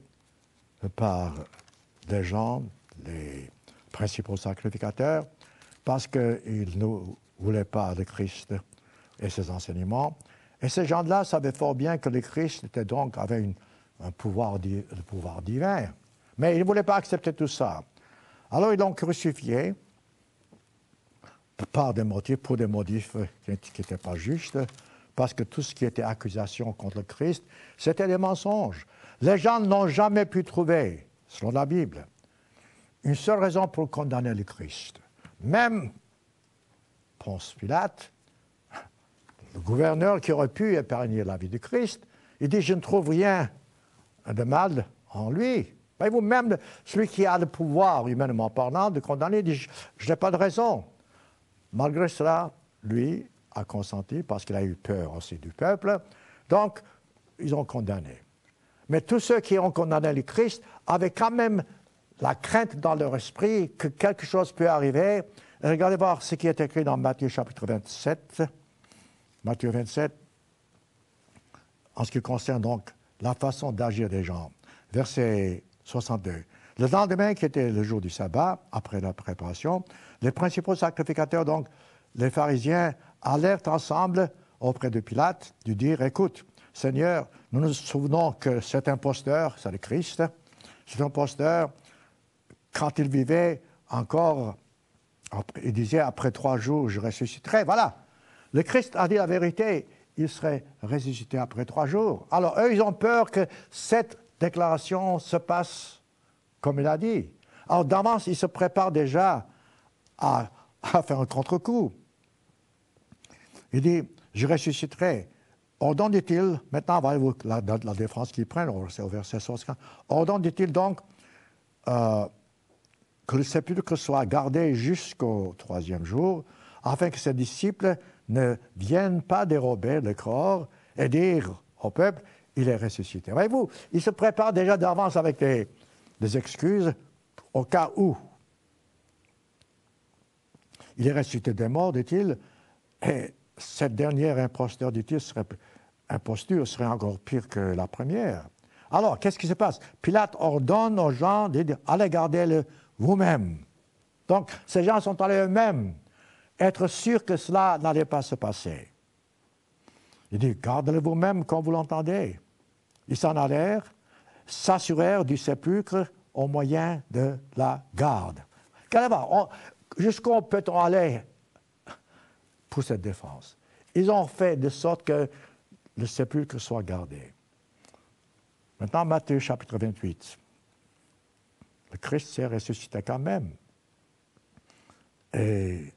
par des gens, les principaux sacrificateurs, parce qu'ils ne voulaient pas le Christ et ses enseignements. Et ces gens-là savaient fort bien que le Christ avait un pouvoir divin. Mais ils ne voulaient pas accepter tout ça. Alors ils l'ont crucifié pour des motifs qui n'étaient pas justes, parce que tout ce qui était accusation contre le Christ, c'était des mensonges. Les gens n'ont jamais pu trouver, selon la Bible, une seule raison pour condamner le Christ. Même Ponce Pilate, le gouverneur qui aurait pu épargner la vie du Christ, il dit « Je ne trouve rien de mal en lui ». Voyez-vous, même celui qui a le pouvoir, humainement parlant, de condamner, dit « Je n'ai pas de raison ». Malgré cela, lui a consenti parce qu'il a eu peur aussi du peuple. Donc, ils ont condamné. Mais tous ceux qui ont condamné le Christ avaient quand même la crainte dans leur esprit que quelque chose peut arriver. Et regardez voir ce qui est écrit dans Matthieu chapitre 27. Matthieu 27, en ce qui concerne donc la façon d'agir des gens. Verset 62. Le lendemain, qui était le jour du sabbat, après la préparation, les principaux sacrificateurs, donc les pharisiens, allèrent ensemble auprès de Pilate, de dire « Écoute, Seigneur, nous nous souvenons que cet imposteur, c'est le Christ, cet imposteur, quand il vivait encore, il disait « Après 3 jours, je ressusciterai ». Voilà, le Christ a dit la vérité, il serait ressuscité après 3 jours. Alors eux, ils ont peur que cette déclaration se passe comme il a dit. Alors d'avance, ils se préparent déjà à faire un contre-coup. Il dit, je ressusciterai. Ordonne, dit-il, maintenant, voyez-vous la défense qu'ils prennent, c'est au verset 60. Ordonne, dit-il donc, que le sépulcre soit gardé jusqu'au 3e jour, afin que ses disciples ne viennent pas dérober le corps et dire au peuple, il est ressuscité. Voyez-vous, ils se préparent déjà d'avance avec des excuses au cas où. Il est ressuscité des morts, dit-il, et cette dernière imposture, dit-il, serait encore pire que la première. Alors, qu'est-ce qui se passe? Pilate ordonne aux gens de dire, allez garder-le vous-même. Donc, ces gens sont allés eux-mêmes être sûrs que cela n'allait pas se passer. Il dit, gardez-le vous-même quand vous l'entendez. Ils s'en allèrent, s'assurèrent du sépulcre au moyen de la garde. Jusqu'où peut-on aller pour cette défense? Ils ont fait de sorte que le sépulcre soit gardé. Maintenant, Matthieu chapitre 28. Le Christ s'est ressuscité quand même. Et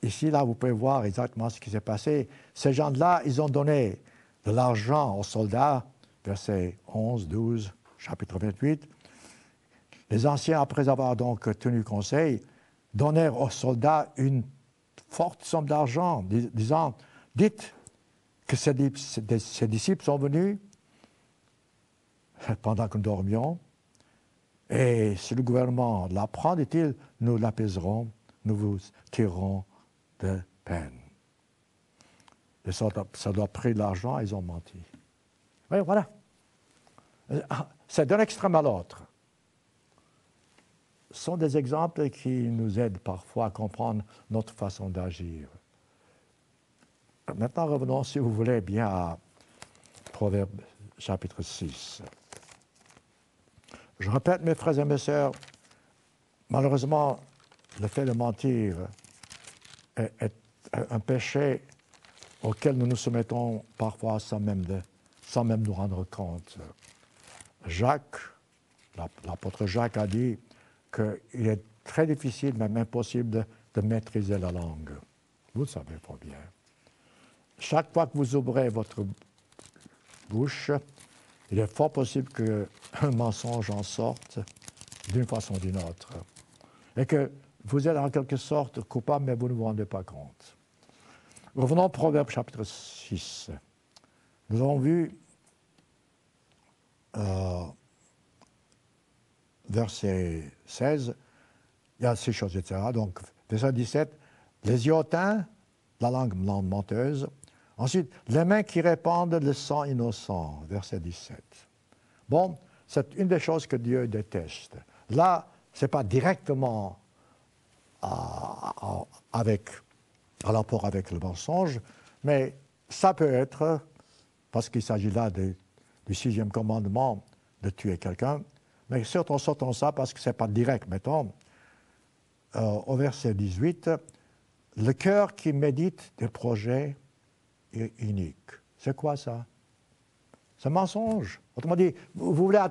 ici, là, vous pouvez voir exactement ce qui s'est passé. Ces gens-là, ils ont donné de l'argent aux soldats, versets 11, 12, chapitre 28. Les anciens, après avoir donc tenu conseil, donnèrent aux soldats une forte somme d'argent, disant, dites que ces disciples sont venus pendant que nous dormions, et si le gouvernement l'apprend, dit-il, nous l'apaiserons, nous vous tirerons de peine. Les soldats ont pris de l'argent, ils ont menti. Oui, voilà. C'est d'un extrême à l'autre. Ce sont des exemples qui nous aident parfois à comprendre notre façon d'agir. Maintenant, revenons, si vous voulez, bien à Proverbe chapitre 6. Je répète, mes frères et mes sœurs, malheureusement, le fait de mentir est un péché auquel nous nous soumettons parfois sans même nous rendre compte. Jacques, l'apôtre Jacques a dit qu'il est très difficile, même impossible, de maîtriser la langue. Vous le savez pas bien. Chaque fois que vous ouvrez votre bouche, il est fort possible qu'un mensonge en sorte d'une façon ou d'une autre. Et que vous êtes en quelque sorte coupable, mais vous ne vous rendez pas compte. Revenons au Proverbe chapitre 6. Nous avons vu verset 16, il y a ces choses, etc. Donc, verset 17, les yeux hautains, la langue menteuse. Ensuite, les mains qui répandent le sang innocent, verset 17. Bon, c'est une des choses que Dieu déteste. Là, ce n'est pas directement en rapport avec le mensonge, mais ça peut être, parce qu'il s'agit là du 6e commandement, de tuer quelqu'un, mais sortons ça parce que ce n'est pas direct, mettons. Au verset 18, le cœur qui médite des projets iniques. C'est quoi ça? C'est un mensonge. Autrement dit, vous voulez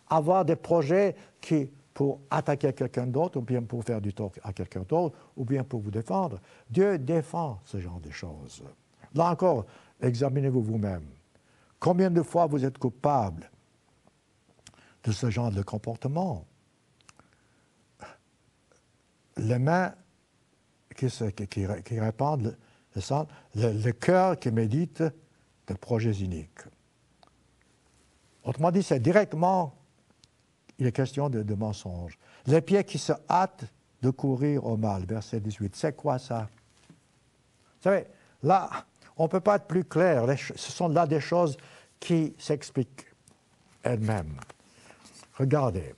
avoir des projets qui, pour attaquer quelqu'un d'autre, ou bien pour faire du tort à quelqu'un d'autre, ou bien pour vous défendre. Dieu défend ce genre de choses. Là encore, examinez-vous vous-même. Combien de fois vous êtes coupable de ce genre de comportement? Les mains qui répandent le sang, le cœur qui médite des projets iniques. Autrement dit, c'est directement, il est question de mensonge. Les pieds qui se hâtent de courir au mal, verset 18. C'est quoi ça? Vous savez, là, on ne peut pas être plus clair. Ce sont là des choses qui s'expliquent elles-mêmes. Regardez,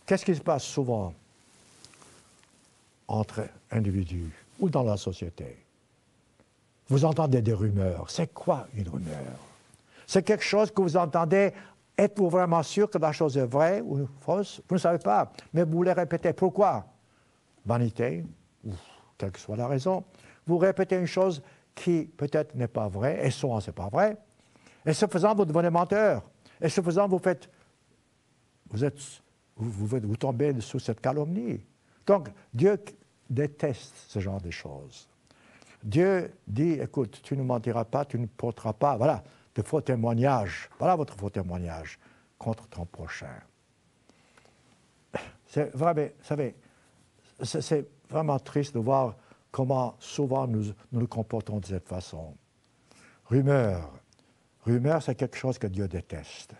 qu'est-ce qui se passe souvent entre individus ou dans la société? Vous entendez des rumeurs. C'est quoi une rumeur? C'est quelque chose que vous entendez. Êtes-vous vraiment sûr que la chose est vraie ou fausse? Vous ne savez pas, mais vous les répétez. Pourquoi? Vanité, ou quelle que soit la raison. Vous répétez une chose qui peut-être n'est pas vraie, et souvent ce n'est pas vrai. Et ce faisant, vous devenez menteur. Et ce faisant, vous tombez sous cette calomnie. Donc, Dieu déteste ce genre de choses. Dieu dit, écoute, tu ne mentiras pas, tu ne porteras pas, voilà, de faux témoignages. Voilà votre faux témoignage contre ton prochain. C'est vraiment, vous savez, c'est vraiment triste de voir comment souvent nous nous comportons de cette façon. Rumeur, c'est quelque chose que Dieu déteste.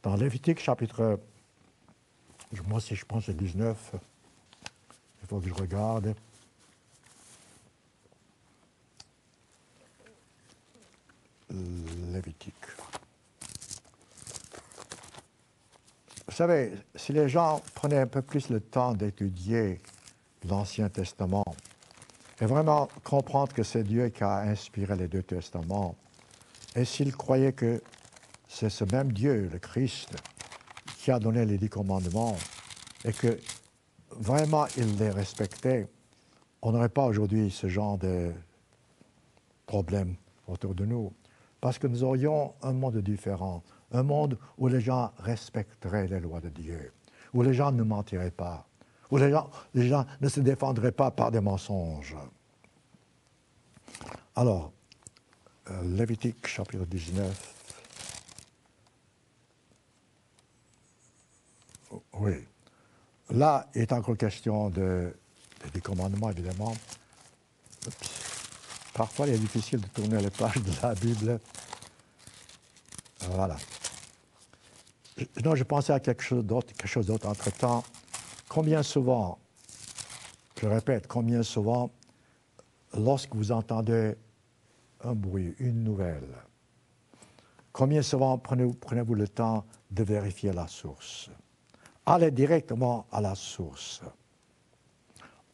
Dans Lévitique chapitre, moi aussi je pense c'est 19, il faut que je regarde. Lévitique. Vous savez, si les gens prenaient un peu plus le temps d'étudier l'Ancien Testament et vraiment comprendre que c'est Dieu qui a inspiré les deux testaments, et s'ils croyaient que c'est ce même Dieu, le Christ, qui a donné les 10 commandements et que vraiment il les respectait, on n'aurait pas aujourd'hui ce genre de problème autour de nous. Parce que nous aurions un monde différent, un monde où les gens respecteraient les lois de Dieu, où les gens ne mentiraient pas, où les gens ne se défendraient pas par des mensonges. Alors, Lévitique chapitre 19. Oui. Là, il est encore question des commandements, évidemment. Parfois, il est difficile de tourner les pages de la Bible. Voilà. Non, je pensais à quelque chose d'autre entre-temps. Combien souvent, je répète, combien souvent, lorsque vous entendez un bruit, une nouvelle, combien souvent prenez-vous le temps de vérifier la source? Allez directement à la source.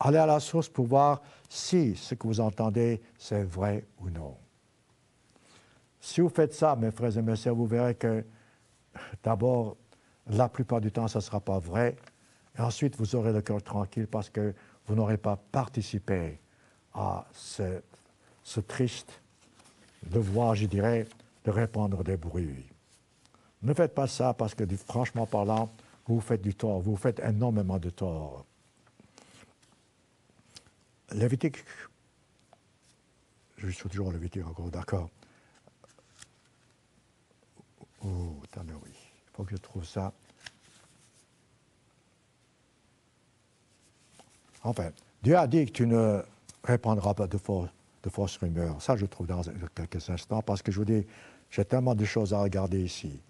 Allez à la source pour voir si ce que vous entendez, c'est vrai ou non. Si vous faites ça, mes frères et mes sœurs, vous verrez que d'abord, la plupart du temps, ça ne sera pas vrai. Et ensuite, vous aurez le cœur tranquille parce que vous n'aurez pas participé à ce triste devoir, je dirais, de répandre des bruits. Ne faites pas ça parce que, franchement parlant, vous faites du tort, vous faites énormément de tort. Lévitique, je suis toujours Lévitique encore, d'accord. Oh, attendez, oui, il faut que je trouve ça. Enfin, Dieu a dit que tu ne répandras pas de fausses rumeurs. Ça, je trouve dans quelques instants, parce que je vous dis, j'ai tellement de choses à regarder ici.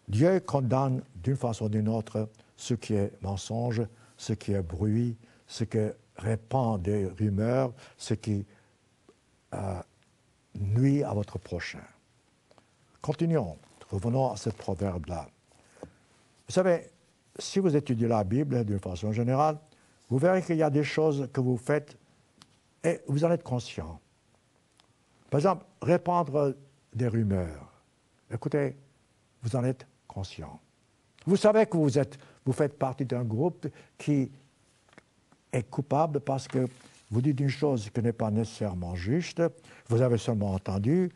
Dieu condamne d'une façon ou d'une autre ce qui est mensonge, ce qui est bruit, ce qui répand des rumeurs, ce qui nuit à votre prochain. Continuons. Revenons à ce proverbe-là. Vous savez, si vous étudiez la Bible d'une façon générale, vous verrez qu'il y a des choses que vous faites et vous en êtes conscient. Par exemple, répandre des rumeurs. Écoutez, vous en êtes conscient. Vous savez que vous faites partie d'un groupe qui est coupable parce que vous dites une chose qui n'est pas nécessairement juste, vous avez seulement entendu,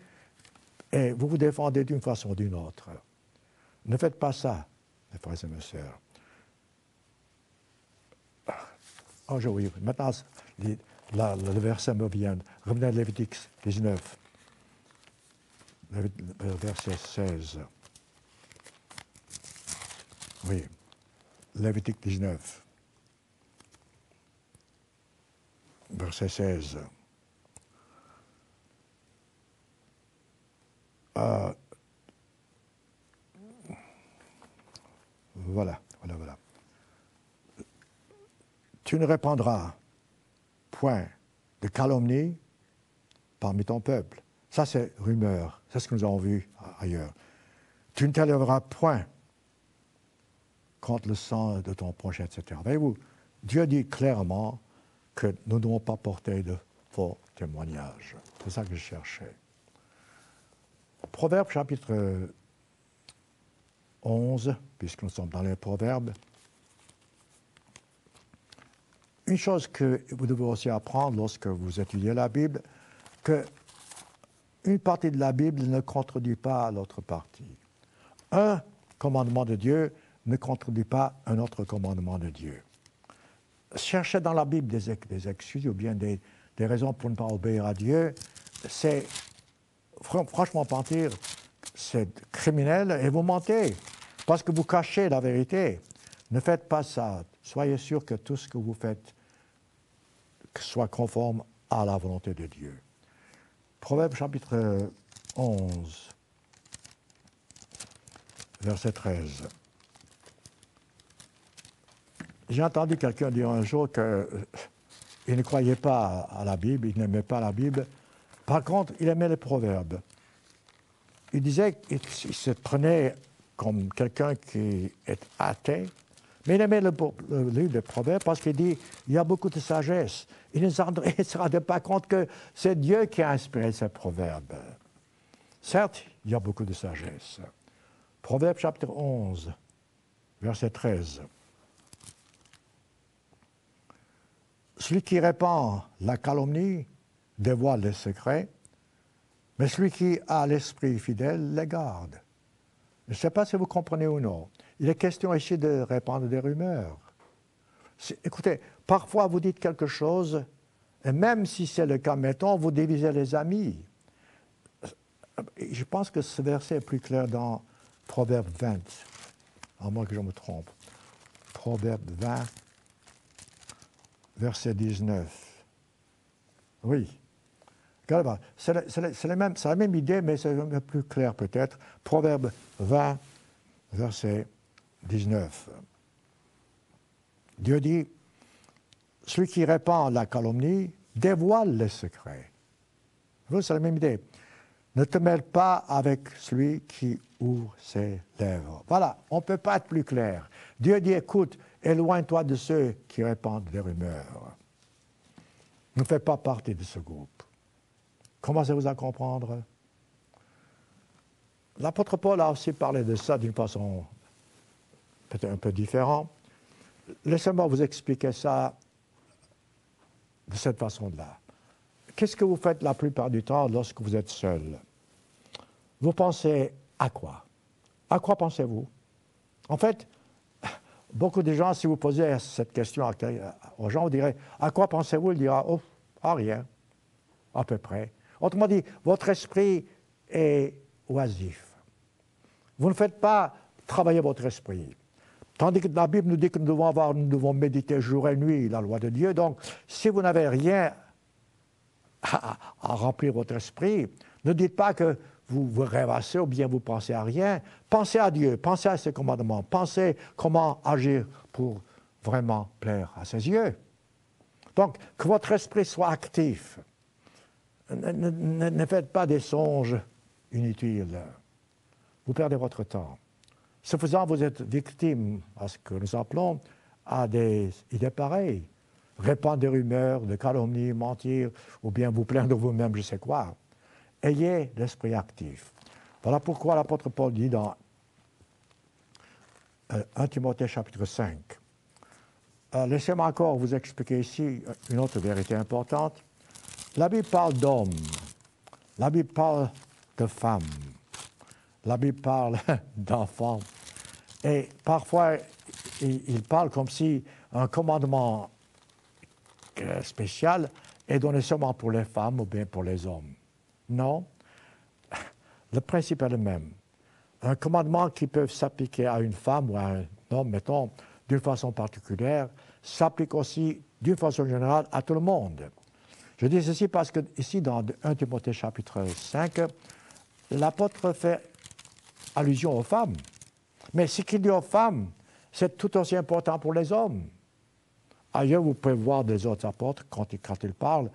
et vous vous défendez d'une façon ou d'une autre. Ne faites pas ça, mes frères et mes sœurs. Oh, oui, maintenant, le verset me vient. Revenez à Lévitique 19, verset 16. Oui, Lévitique 19, verset 16. Voilà. Tu ne répandras point de calomnie parmi ton peuple. Ça, c'est rumeur. C'est ce que nous avons vu ailleurs. Tu ne t'élèveras point contre le sang de ton prochain, etc. Voyez-vous, Dieu dit clairement que nous ne devons pas porter de faux témoignages. C'est ça que je cherchais. Proverbe chapitre 11, puisque nous sommes dans les Proverbes. Une chose que vous devez aussi apprendre lorsque vous étudiez la Bible, qu'une partie de la Bible ne contredit pas l'autre partie. Un commandement de Dieu ne contredit pas un autre commandement de Dieu. Chercher dans la Bible des excuses ou bien des raisons pour ne pas obéir à Dieu, c'est, franchement partir, c'est criminel et vous mentez parce que vous cachez la vérité. Ne faites pas ça. Soyez sûr que tout ce que vous faites soit conforme à la volonté de Dieu. Proverbe chapitre 11, verset 13. J'ai entendu quelqu'un dire un jour qu'il ne croyait pas à la Bible, il n'aimait pas la Bible. Par contre, il aimait les proverbes. Il disait qu'il se prenait comme quelqu'un qui est athée, mais il aimait le livre des proverbes parce qu'il dit il y a beaucoup de sagesse. Il ne se rendait pas compte que c'est Dieu qui a inspiré ces proverbes. Certes, il y a beaucoup de sagesse. Proverbe chapitre 11, verset 13. Celui qui répand la calomnie dévoile les secrets, mais celui qui a l'esprit fidèle les garde. Je ne sais pas si vous comprenez ou non. Il est question ici de répandre des rumeurs. Écoutez, parfois vous dites quelque chose, et même si c'est le cas, mettons, vous divisez les amis. Je pense que ce verset est plus clair dans Proverbe 20, à moins que je me trompe. Proverbe 20, verset 19. Oui. C'est la même idée, mais c'est un peu plus clair peut-être. Proverbe 20, verset 19. Dieu dit, celui qui répand la calomnie dévoile les secrets. C'est la même idée. Ne te mêle pas avec celui qui ouvre ses lèvres. Voilà, on ne peut pas être plus clair. Dieu dit, écoute, éloigne-toi de ceux qui répandent des rumeurs. Ne fais pas partie de ce groupe. Commencez-vous à comprendre? L'apôtre Paul a aussi parlé de ça d'une façon peut-être un peu différente. Laissez-moi vous expliquer ça de cette façon-là. Qu'est-ce que vous faites la plupart du temps lorsque vous êtes seul? Vous pensez à quoi? À quoi pensez-vous? En fait, beaucoup de gens, si vous posez cette question aux gens, vous direz, à quoi pensez-vous? Ils diront, oh, à rien, à peu près. Autrement dit, votre esprit est oisif. Vous ne faites pas travailler votre esprit. Tandis que la Bible nous dit que nous devons méditer jour et nuit la loi de Dieu. Donc, si vous n'avez rien à remplir votre esprit, ne dites pas que vous vous rêvassez ou bien vous pensez à rien. Pensez à Dieu, pensez à ses commandements, pensez comment agir pour vraiment plaire à ses yeux. Donc, que votre esprit soit actif. Ne faites pas des songes inutiles. Vous perdez votre temps. Ce faisant, vous êtes victime à ce que nous appelons à des idées pareilles. Répandre des rumeurs, de calomnies, mentir, ou bien vous plaindre vous-même, je sais quoi. Ayez l'esprit actif. Voilà pourquoi l'apôtre Paul dit dans 1 Timothée chapitre 5. Laissez-moi encore vous expliquer ici une autre vérité importante. La Bible parle d'hommes, la Bible parle de femmes, la Bible parle d'enfants. Et parfois, il parle comme si un commandement spécial est donné seulement pour les femmes ou bien pour les hommes. Non, le principe est le même. Un commandement qui peut s'appliquer à une femme ou à un homme, mettons, d'une façon particulière, s'applique aussi d'une façon générale à tout le monde. Je dis ceci parce que ici, dans 1 Timothée chapitre 5, l'apôtre fait allusion aux femmes. Mais ce qu'il dit aux femmes, c'est tout aussi important pour les hommes. Ailleurs, vous pouvez voir des autres apôtres, quand ils parlent,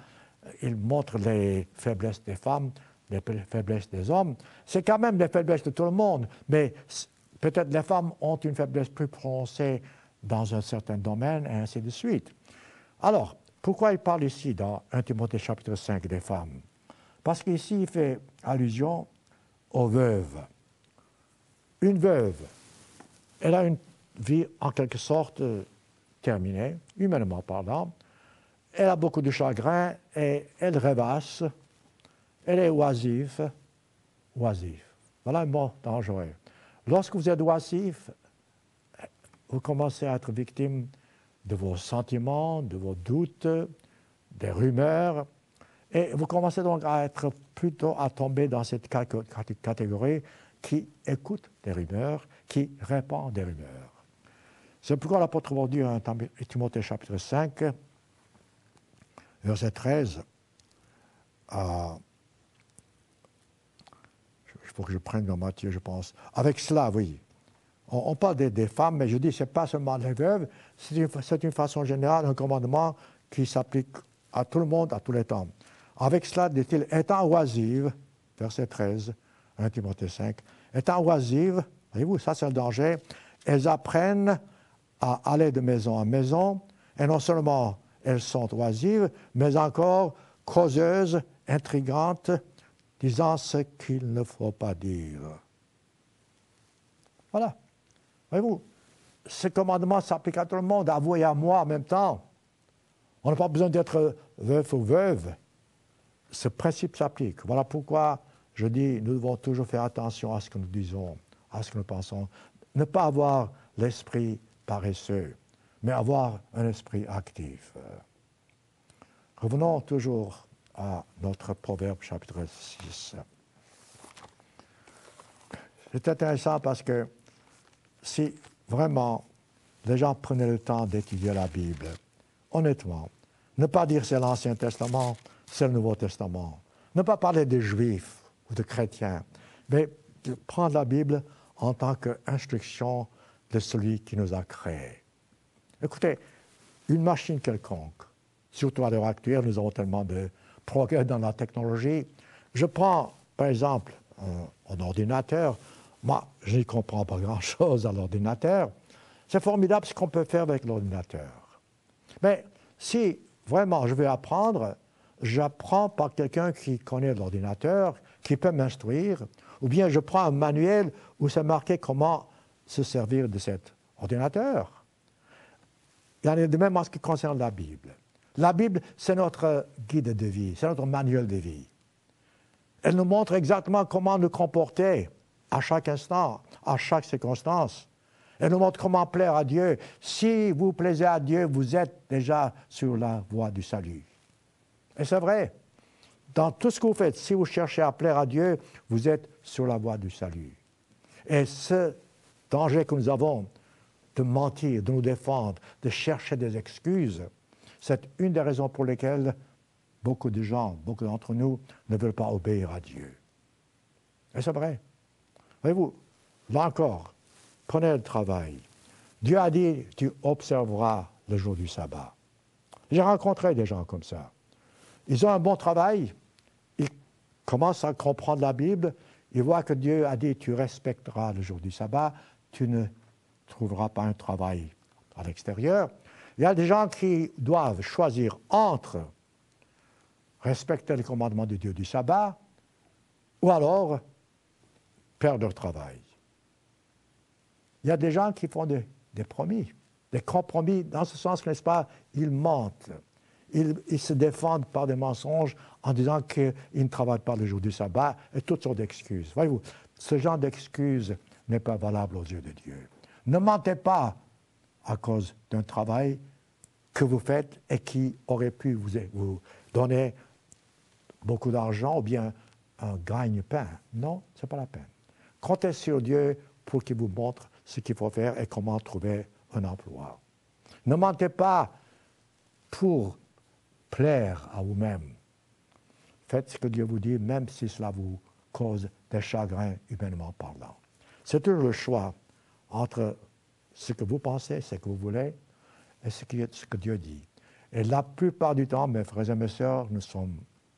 ils montrent les faiblesses des femmes, les faiblesses des hommes. C'est quand même les faiblesses de tout le monde, mais peut-être les femmes ont une faiblesse plus prononcée dans un certain domaine, et ainsi de suite. Alors, pourquoi il parle ici, dans 1 Timothée chapitre 5, des femmes? Parce qu'ici, il fait allusion aux veuves. Une veuve, elle a une vie en quelque sorte terminée, humainement parlant. Elle a beaucoup de chagrin et elle rêvasse. Elle est oisive. Oisive. Voilà un mot dangereux. Lorsque vous êtes oisif, vous commencez à être victime de vos sentiments, de vos doutes, des rumeurs, et vous commencez donc à être plutôt à tomber dans cette catégorie qui écoute des rumeurs, qui répand des rumeurs. C'est pourquoi l'apôtre Paul dit en Timothée chapitre 5, verset 13, il faut que je prenne dans Matthieu, je pense. Avec cela, oui. On parle des femmes, mais je dis, ce n'est pas seulement les veuves, c'est une façon générale, un commandement qui s'applique à tout le monde, à tous les temps. Avec cela, dit-il, étant oisive, verset 13, 1 Timothée 5, étant oisive, voyez-vous, ça c'est le danger, elles apprennent à aller de maison en maison, et non seulement elles sont oisives, mais encore causeuses, intrigantes, disant ce qu'il ne faut pas dire. Voilà. Voyez-vous, ce commandement s'applique à tout le monde, à vous et à moi en même temps. On n'a pas besoin d'être veuf ou veuve. Ce principe s'applique. Voilà pourquoi je dis, nous devons toujours faire attention à ce que nous disons, à ce que nous pensons. Ne pas avoir l'esprit paresseux, mais avoir un esprit actif. Revenons toujours à notre proverbe chapitre 6. C'est intéressant parce que si vraiment les gens prenaient le temps d'étudier la Bible, honnêtement, ne pas dire c'est l'Ancien Testament, c'est le Nouveau Testament, ne pas parler des Juifs ou de chrétiens, mais prendre la Bible en tant qu'instruction de celui qui nous a créés. Écoutez, une machine quelconque, surtout à l'heure actuelle, nous avons tellement de progrès dans la technologie. Je prends, par exemple, un ordinateur. Moi, je n'y comprends pas grand-chose à l'ordinateur. C'est formidable ce qu'on peut faire avec l'ordinateur. Mais si vraiment je veux apprendre, j'apprends par quelqu'un qui connaît l'ordinateur, qui peut m'instruire, ou bien je prends un manuel où c'est marqué comment se servir de cet ordinateur. Il y en a de même en ce qui concerne la Bible. La Bible, c'est notre guide de vie, c'est notre manuel de vie. Elle nous montre exactement comment nous comporter à chaque instant, à chaque circonstance. Elle nous montre comment plaire à Dieu. Si vous plaisez à Dieu, vous êtes déjà sur la voie du salut. Et c'est vrai. Dans tout ce que vous faites, si vous cherchez à plaire à Dieu, vous êtes sur la voie du salut. Et ce danger que nous avons de mentir, de nous défendre, de chercher des excuses, c'est une des raisons pour lesquelles beaucoup de gens, beaucoup d'entre nous, ne veulent pas obéir à Dieu. Et c'est vrai. Voyez-vous, là encore, prenez le travail. Dieu a dit, tu observeras le jour du sabbat. J'ai rencontré des gens comme ça. Ils ont un bon travail, ils commencent à comprendre la Bible, ils voient que Dieu a dit, tu respecteras le jour du sabbat, tu ne trouveras pas un travail à l'extérieur. Il y a des gens qui doivent choisir entre respecter les commandements de Dieu du sabbat ou alors perdre leur travail. Il y a des gens qui font des promis, des compromis, dans ce sens, n'est-ce pas, ils mentent. Ils se défendent par des mensonges en disant qu'ils ne travaillent pas le jour du sabbat et toutes sortes d'excuses. Voyez-vous, ce genre d'excuses n'est pas valable aux yeux de Dieu. Ne mentez pas à cause d'un travail que vous faites et qui aurait pu vous donner beaucoup d'argent ou bien un gagne-pain. Non, ce n'est pas la peine. Comptez sur Dieu pour qu'il vous montre ce qu'il faut faire et comment trouver un emploi. Ne mentez pas pour plaire à vous-même. Faites ce que Dieu vous dit, même si cela vous cause des chagrins humainement parlant. C'est toujours le choix entre ce que vous pensez, ce que vous voulez, et ce que Dieu dit. Et la plupart du temps, mes frères et mes sœurs,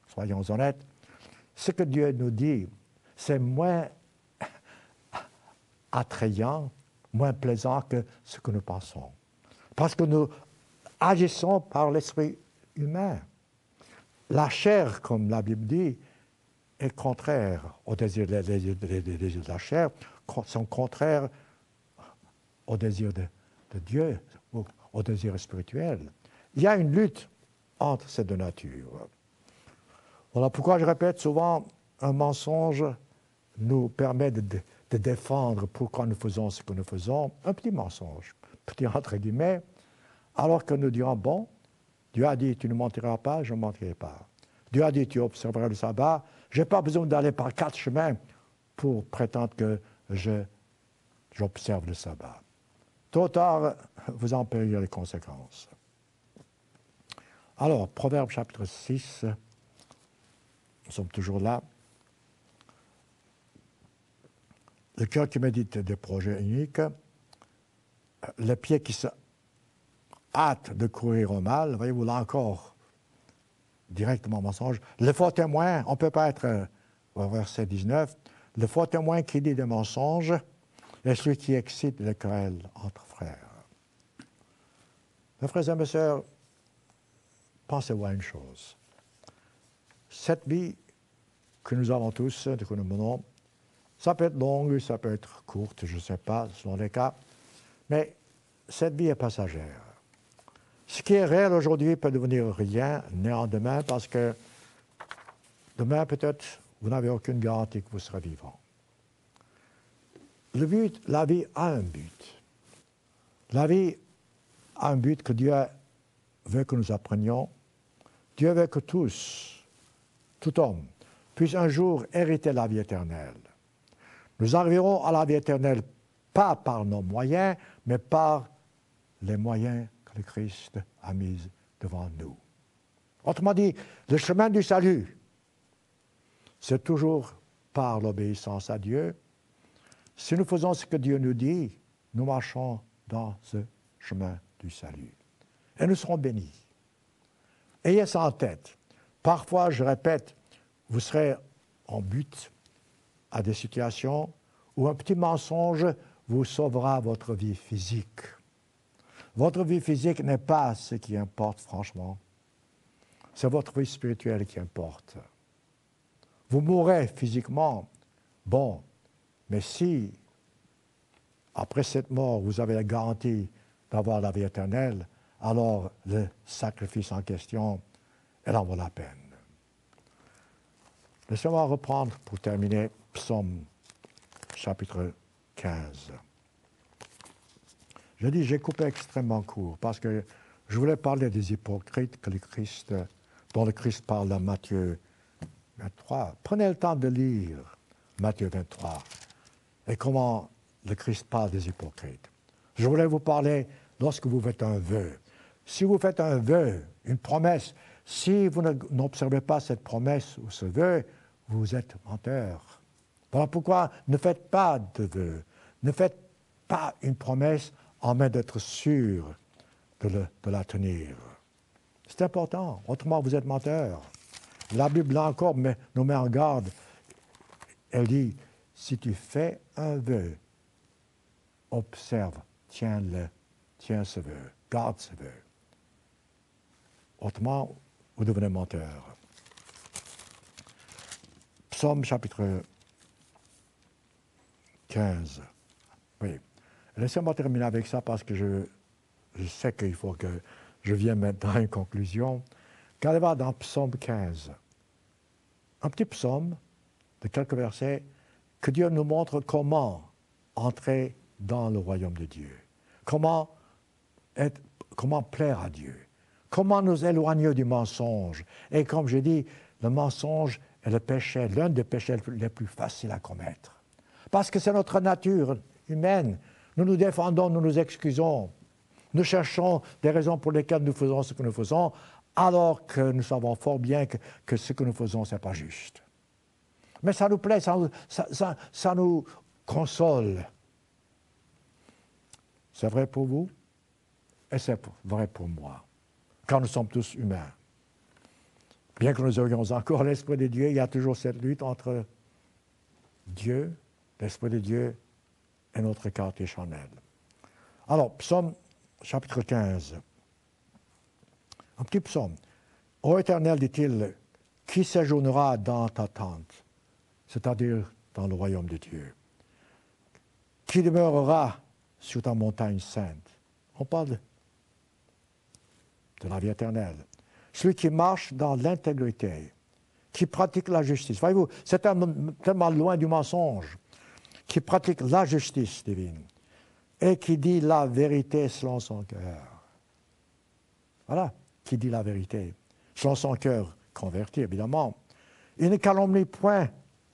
soyons honnêtes, ce que Dieu nous dit, c'est moins attrayant, moins plaisant que ce que nous pensons. Parce que nous agissons par l'esprit humain. La chair, comme la Bible dit, est contraire aux désirs. Les désirs de la chair sont contraires aux désirs de Dieu, aux désirs spirituels. Il y a une lutte entre ces deux natures. Voilà pourquoi je répète souvent, un mensonge nous permet de défendre pourquoi nous faisons ce que nous faisons. Un petit mensonge, petit entre guillemets, alors que nous dirons, bon, Dieu a dit, tu ne mentiras pas, je ne mentirai pas. Dieu a dit, tu observeras le sabbat. Je n'ai pas besoin d'aller par 4 chemins pour prétendre que j'observe le sabbat. Tôt ou tard, vous en payerez les conséquences. Alors, Proverbe chapitre 6, nous sommes toujours là. Le cœur qui médite des projets uniques, les pieds qui se hâtent de courir au mal, voyez-vous là encore, directement mensonge. Le faux témoin, on ne peut pas être, au verset 19, le faux témoin qui dit des mensonges est celui qui excite les querelles entre frères. Mes frères et mes sœurs, pensez-vous à une chose. Cette vie que nous avons tous, que nous menons, ça peut être longue, ça peut être courte, je ne sais pas, selon les cas, mais cette vie est passagère. Ce qui est réel aujourd'hui peut devenir rien, néant demain, parce que demain, peut-être, vous n'avez aucune garantie que vous serez vivant. Le but, la vie a un but. La vie a un but que Dieu veut que nous apprenions. Dieu veut que tous, tout homme, puisse un jour hériter la vie éternelle. Nous arriverons à la vie éternelle pas par nos moyens, mais par les moyens que le Christ a mis devant nous. Autrement dit, le chemin du salut, c'est toujours par l'obéissance à Dieu. Si nous faisons ce que Dieu nous dit, nous marchons dans ce chemin du salut. Et nous serons bénis. Ayez ça en tête. Parfois, je répète, vous serez en but à des situations où un petit mensonge vous sauvera votre vie physique. Votre vie physique n'est pas ce qui importe, franchement. C'est votre vie spirituelle qui importe. Vous mourrez physiquement, bon, mais si, après cette mort, vous avez la garantie d'avoir la vie éternelle, alors le sacrifice en question, elle en vaut la peine. Laissez-moi reprendre, pour terminer, Psaume chapitre 15. Je dis, j'ai coupé extrêmement court, parce que je voulais parler des hypocrites dont le Christ parle dans Matthieu 23. Prenez le temps de lire Matthieu 23 et comment le Christ parle des hypocrites. Je voulais vous parler lorsque vous faites un vœu. Si vous faites un vœu, une promesse, si vous n'observez pas cette promesse ou ce vœu, vous êtes menteur. Voilà pourquoi ne faites pas de vœu. Ne faites pas une promesse en main d'être sûr de la tenir. C'est important, autrement vous êtes menteur. La Bible, là encore, nous met en garde. Elle dit, si tu fais un vœu, observe, tiens-le, tiens ce vœu, garde ce vœu. Autrement, vous devenez menteur. Psaume chapitre 15. Oui. Laissez-moi terminer avec ça parce que je sais qu'il faut que je vienne maintenant à une conclusion. Quand elle va dans Psaume 15, un petit psaume de quelques versets, que Dieu nous montre comment entrer dans le royaume de Dieu, comment plaire à Dieu, comment nous éloigner du mensonge. Et comme je dis, le mensonge est le péché, l'un des péchés les plus faciles à commettre. Parce que c'est notre nature humaine. Nous nous défendons, nous nous excusons. Nous cherchons des raisons pour lesquelles nous faisons ce que nous faisons, alors que nous savons fort bien que ce que nous faisons, ce n'est pas juste. Mais ça nous plaît, ça nous console. C'est vrai pour vous et c'est vrai pour moi, car nous sommes tous humains. Bien que nous ayons encore l'Esprit de Dieu, il y a toujours cette lutte entre Dieu, l'Esprit de Dieu, et notre quartier charnel. Alors, psaume chapitre 15. Un petit psaume. Ô Éternel, dit-il, qui séjournera dans ta tente, c'est-à-dire dans le royaume de Dieu? Qui demeurera sur ta montagne sainte? On parle de la vie éternelle. Celui qui marche dans l'intégrité, qui pratique la justice. Voyez-vous, c'est tellement loin du mensonge, qui pratique la justice divine et qui dit la vérité selon son cœur. Voilà, qui dit la vérité. Selon son cœur converti, évidemment. Il ne calomnie point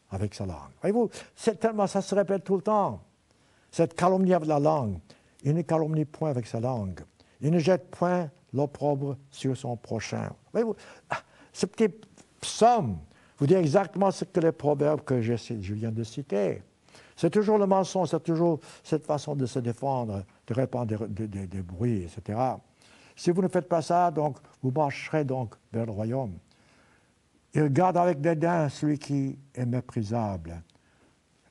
avec sa langue. Voyez-vous, c'est tellement, ça se répète tout le temps. Cette calomnie avec la langue. Il ne calomnie point avec sa langue. Il ne jette point l'opprobre sur son prochain. Voyez-vous, ce petit psaume vous dit exactement ce que les proverbes que je viens de citer. C'est toujours le mensonge, c'est toujours cette façon de se défendre, de répandre des bruits, etc. Si vous ne faites pas ça, donc, vous marcherez donc vers le royaume. Il regarde avec dédain celui qui est méprisable.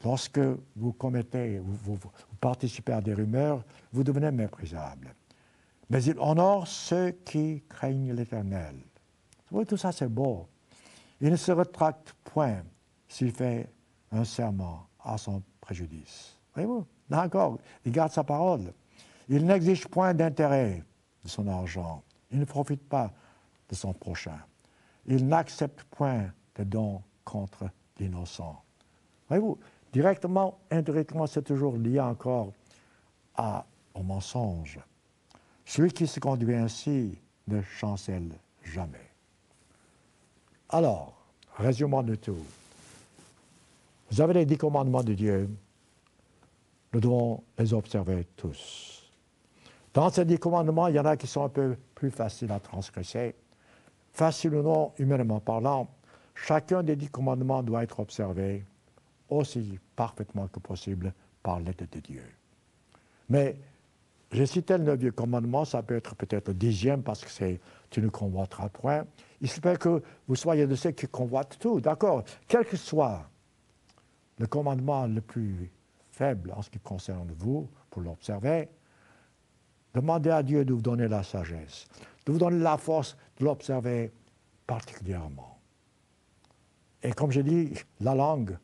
Lorsque vous commettez, vous participez à des rumeurs, vous devenez méprisable. Mais il honore ceux qui craignent l'Éternel. Oui, tout ça, c'est beau. Il ne se rétracte point s'il fait un serment à son préjudice. Voyez-vous? Là encore, il garde sa parole. Il n'exige point d'intérêt de son argent. Il ne profite pas de son prochain. Il n'accepte point de dons contre l'innocent. Voyez-vous, directement, indirectement, c'est toujours lié encore au mensonge. Celui qui se conduit ainsi ne chancelle jamais. Alors, résumons de tout. Vous avez les 10 commandements de Dieu. Nous devons les observer tous. Dans ces 10 commandements, il y en a qui sont un peu plus faciles à transgresser. Facile ou non, humainement parlant, chacun des 10 commandements doit être observé aussi parfaitement que possible par l'aide de Dieu. Mais j'ai cité le 9e commandement, ça peut être peut-être le 10e parce que c'est « tu ne convoiteras point ». Il se peut que vous soyez de ceux qui convoitent tout, d'accord. Quel que soit le commandement le plus faible en ce qui concerne vous, pour l'observer, demandez à Dieu de vous donner la sagesse, de vous donner la force de l'observer particulièrement. Et comme je dis, la langue,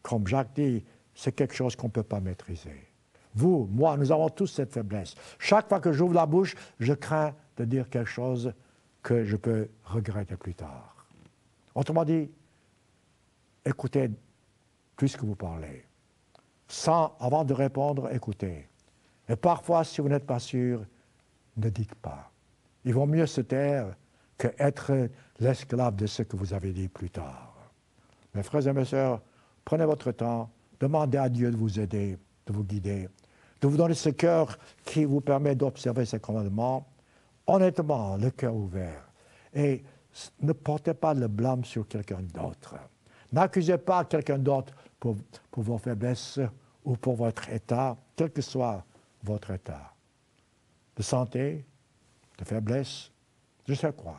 comme Jacques dit, c'est quelque chose qu'on ne peut pas maîtriser. Vous, moi, nous avons tous cette faiblesse. Chaque fois que j'ouvre la bouche, je crains de dire quelque chose que je peux regretter plus tard. Autrement dit, écoutez plus que vous parlez. Avant de répondre, écoutez. Et parfois, si vous n'êtes pas sûr, ne dites pas. Il vaut mieux se taire qu'être l'esclave de ce que vous avez dit plus tard. Mes frères et mes sœurs, prenez votre temps, demandez à Dieu de vous aider, de vous guider, de vous donner ce cœur qui vous permet d'observer ces commandements, honnêtement, le cœur ouvert. Et ne portez pas le blâme sur quelqu'un d'autre. N'accusez pas quelqu'un d'autre pour vos faiblesses ou pour votre état, quel que soit votre état. De santé, de faiblesse, je sais quoi.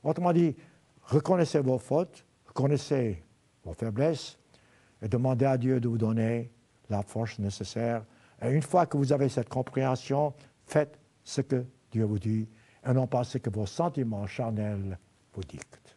Autrement dit, reconnaissez vos fautes, reconnaissez vos faiblesses et demandez à Dieu de vous donner la force nécessaire. Et une fois que vous avez cette compréhension, faites ce que Dieu vous dit et non pas ce que vos sentiments charnels vous dictent.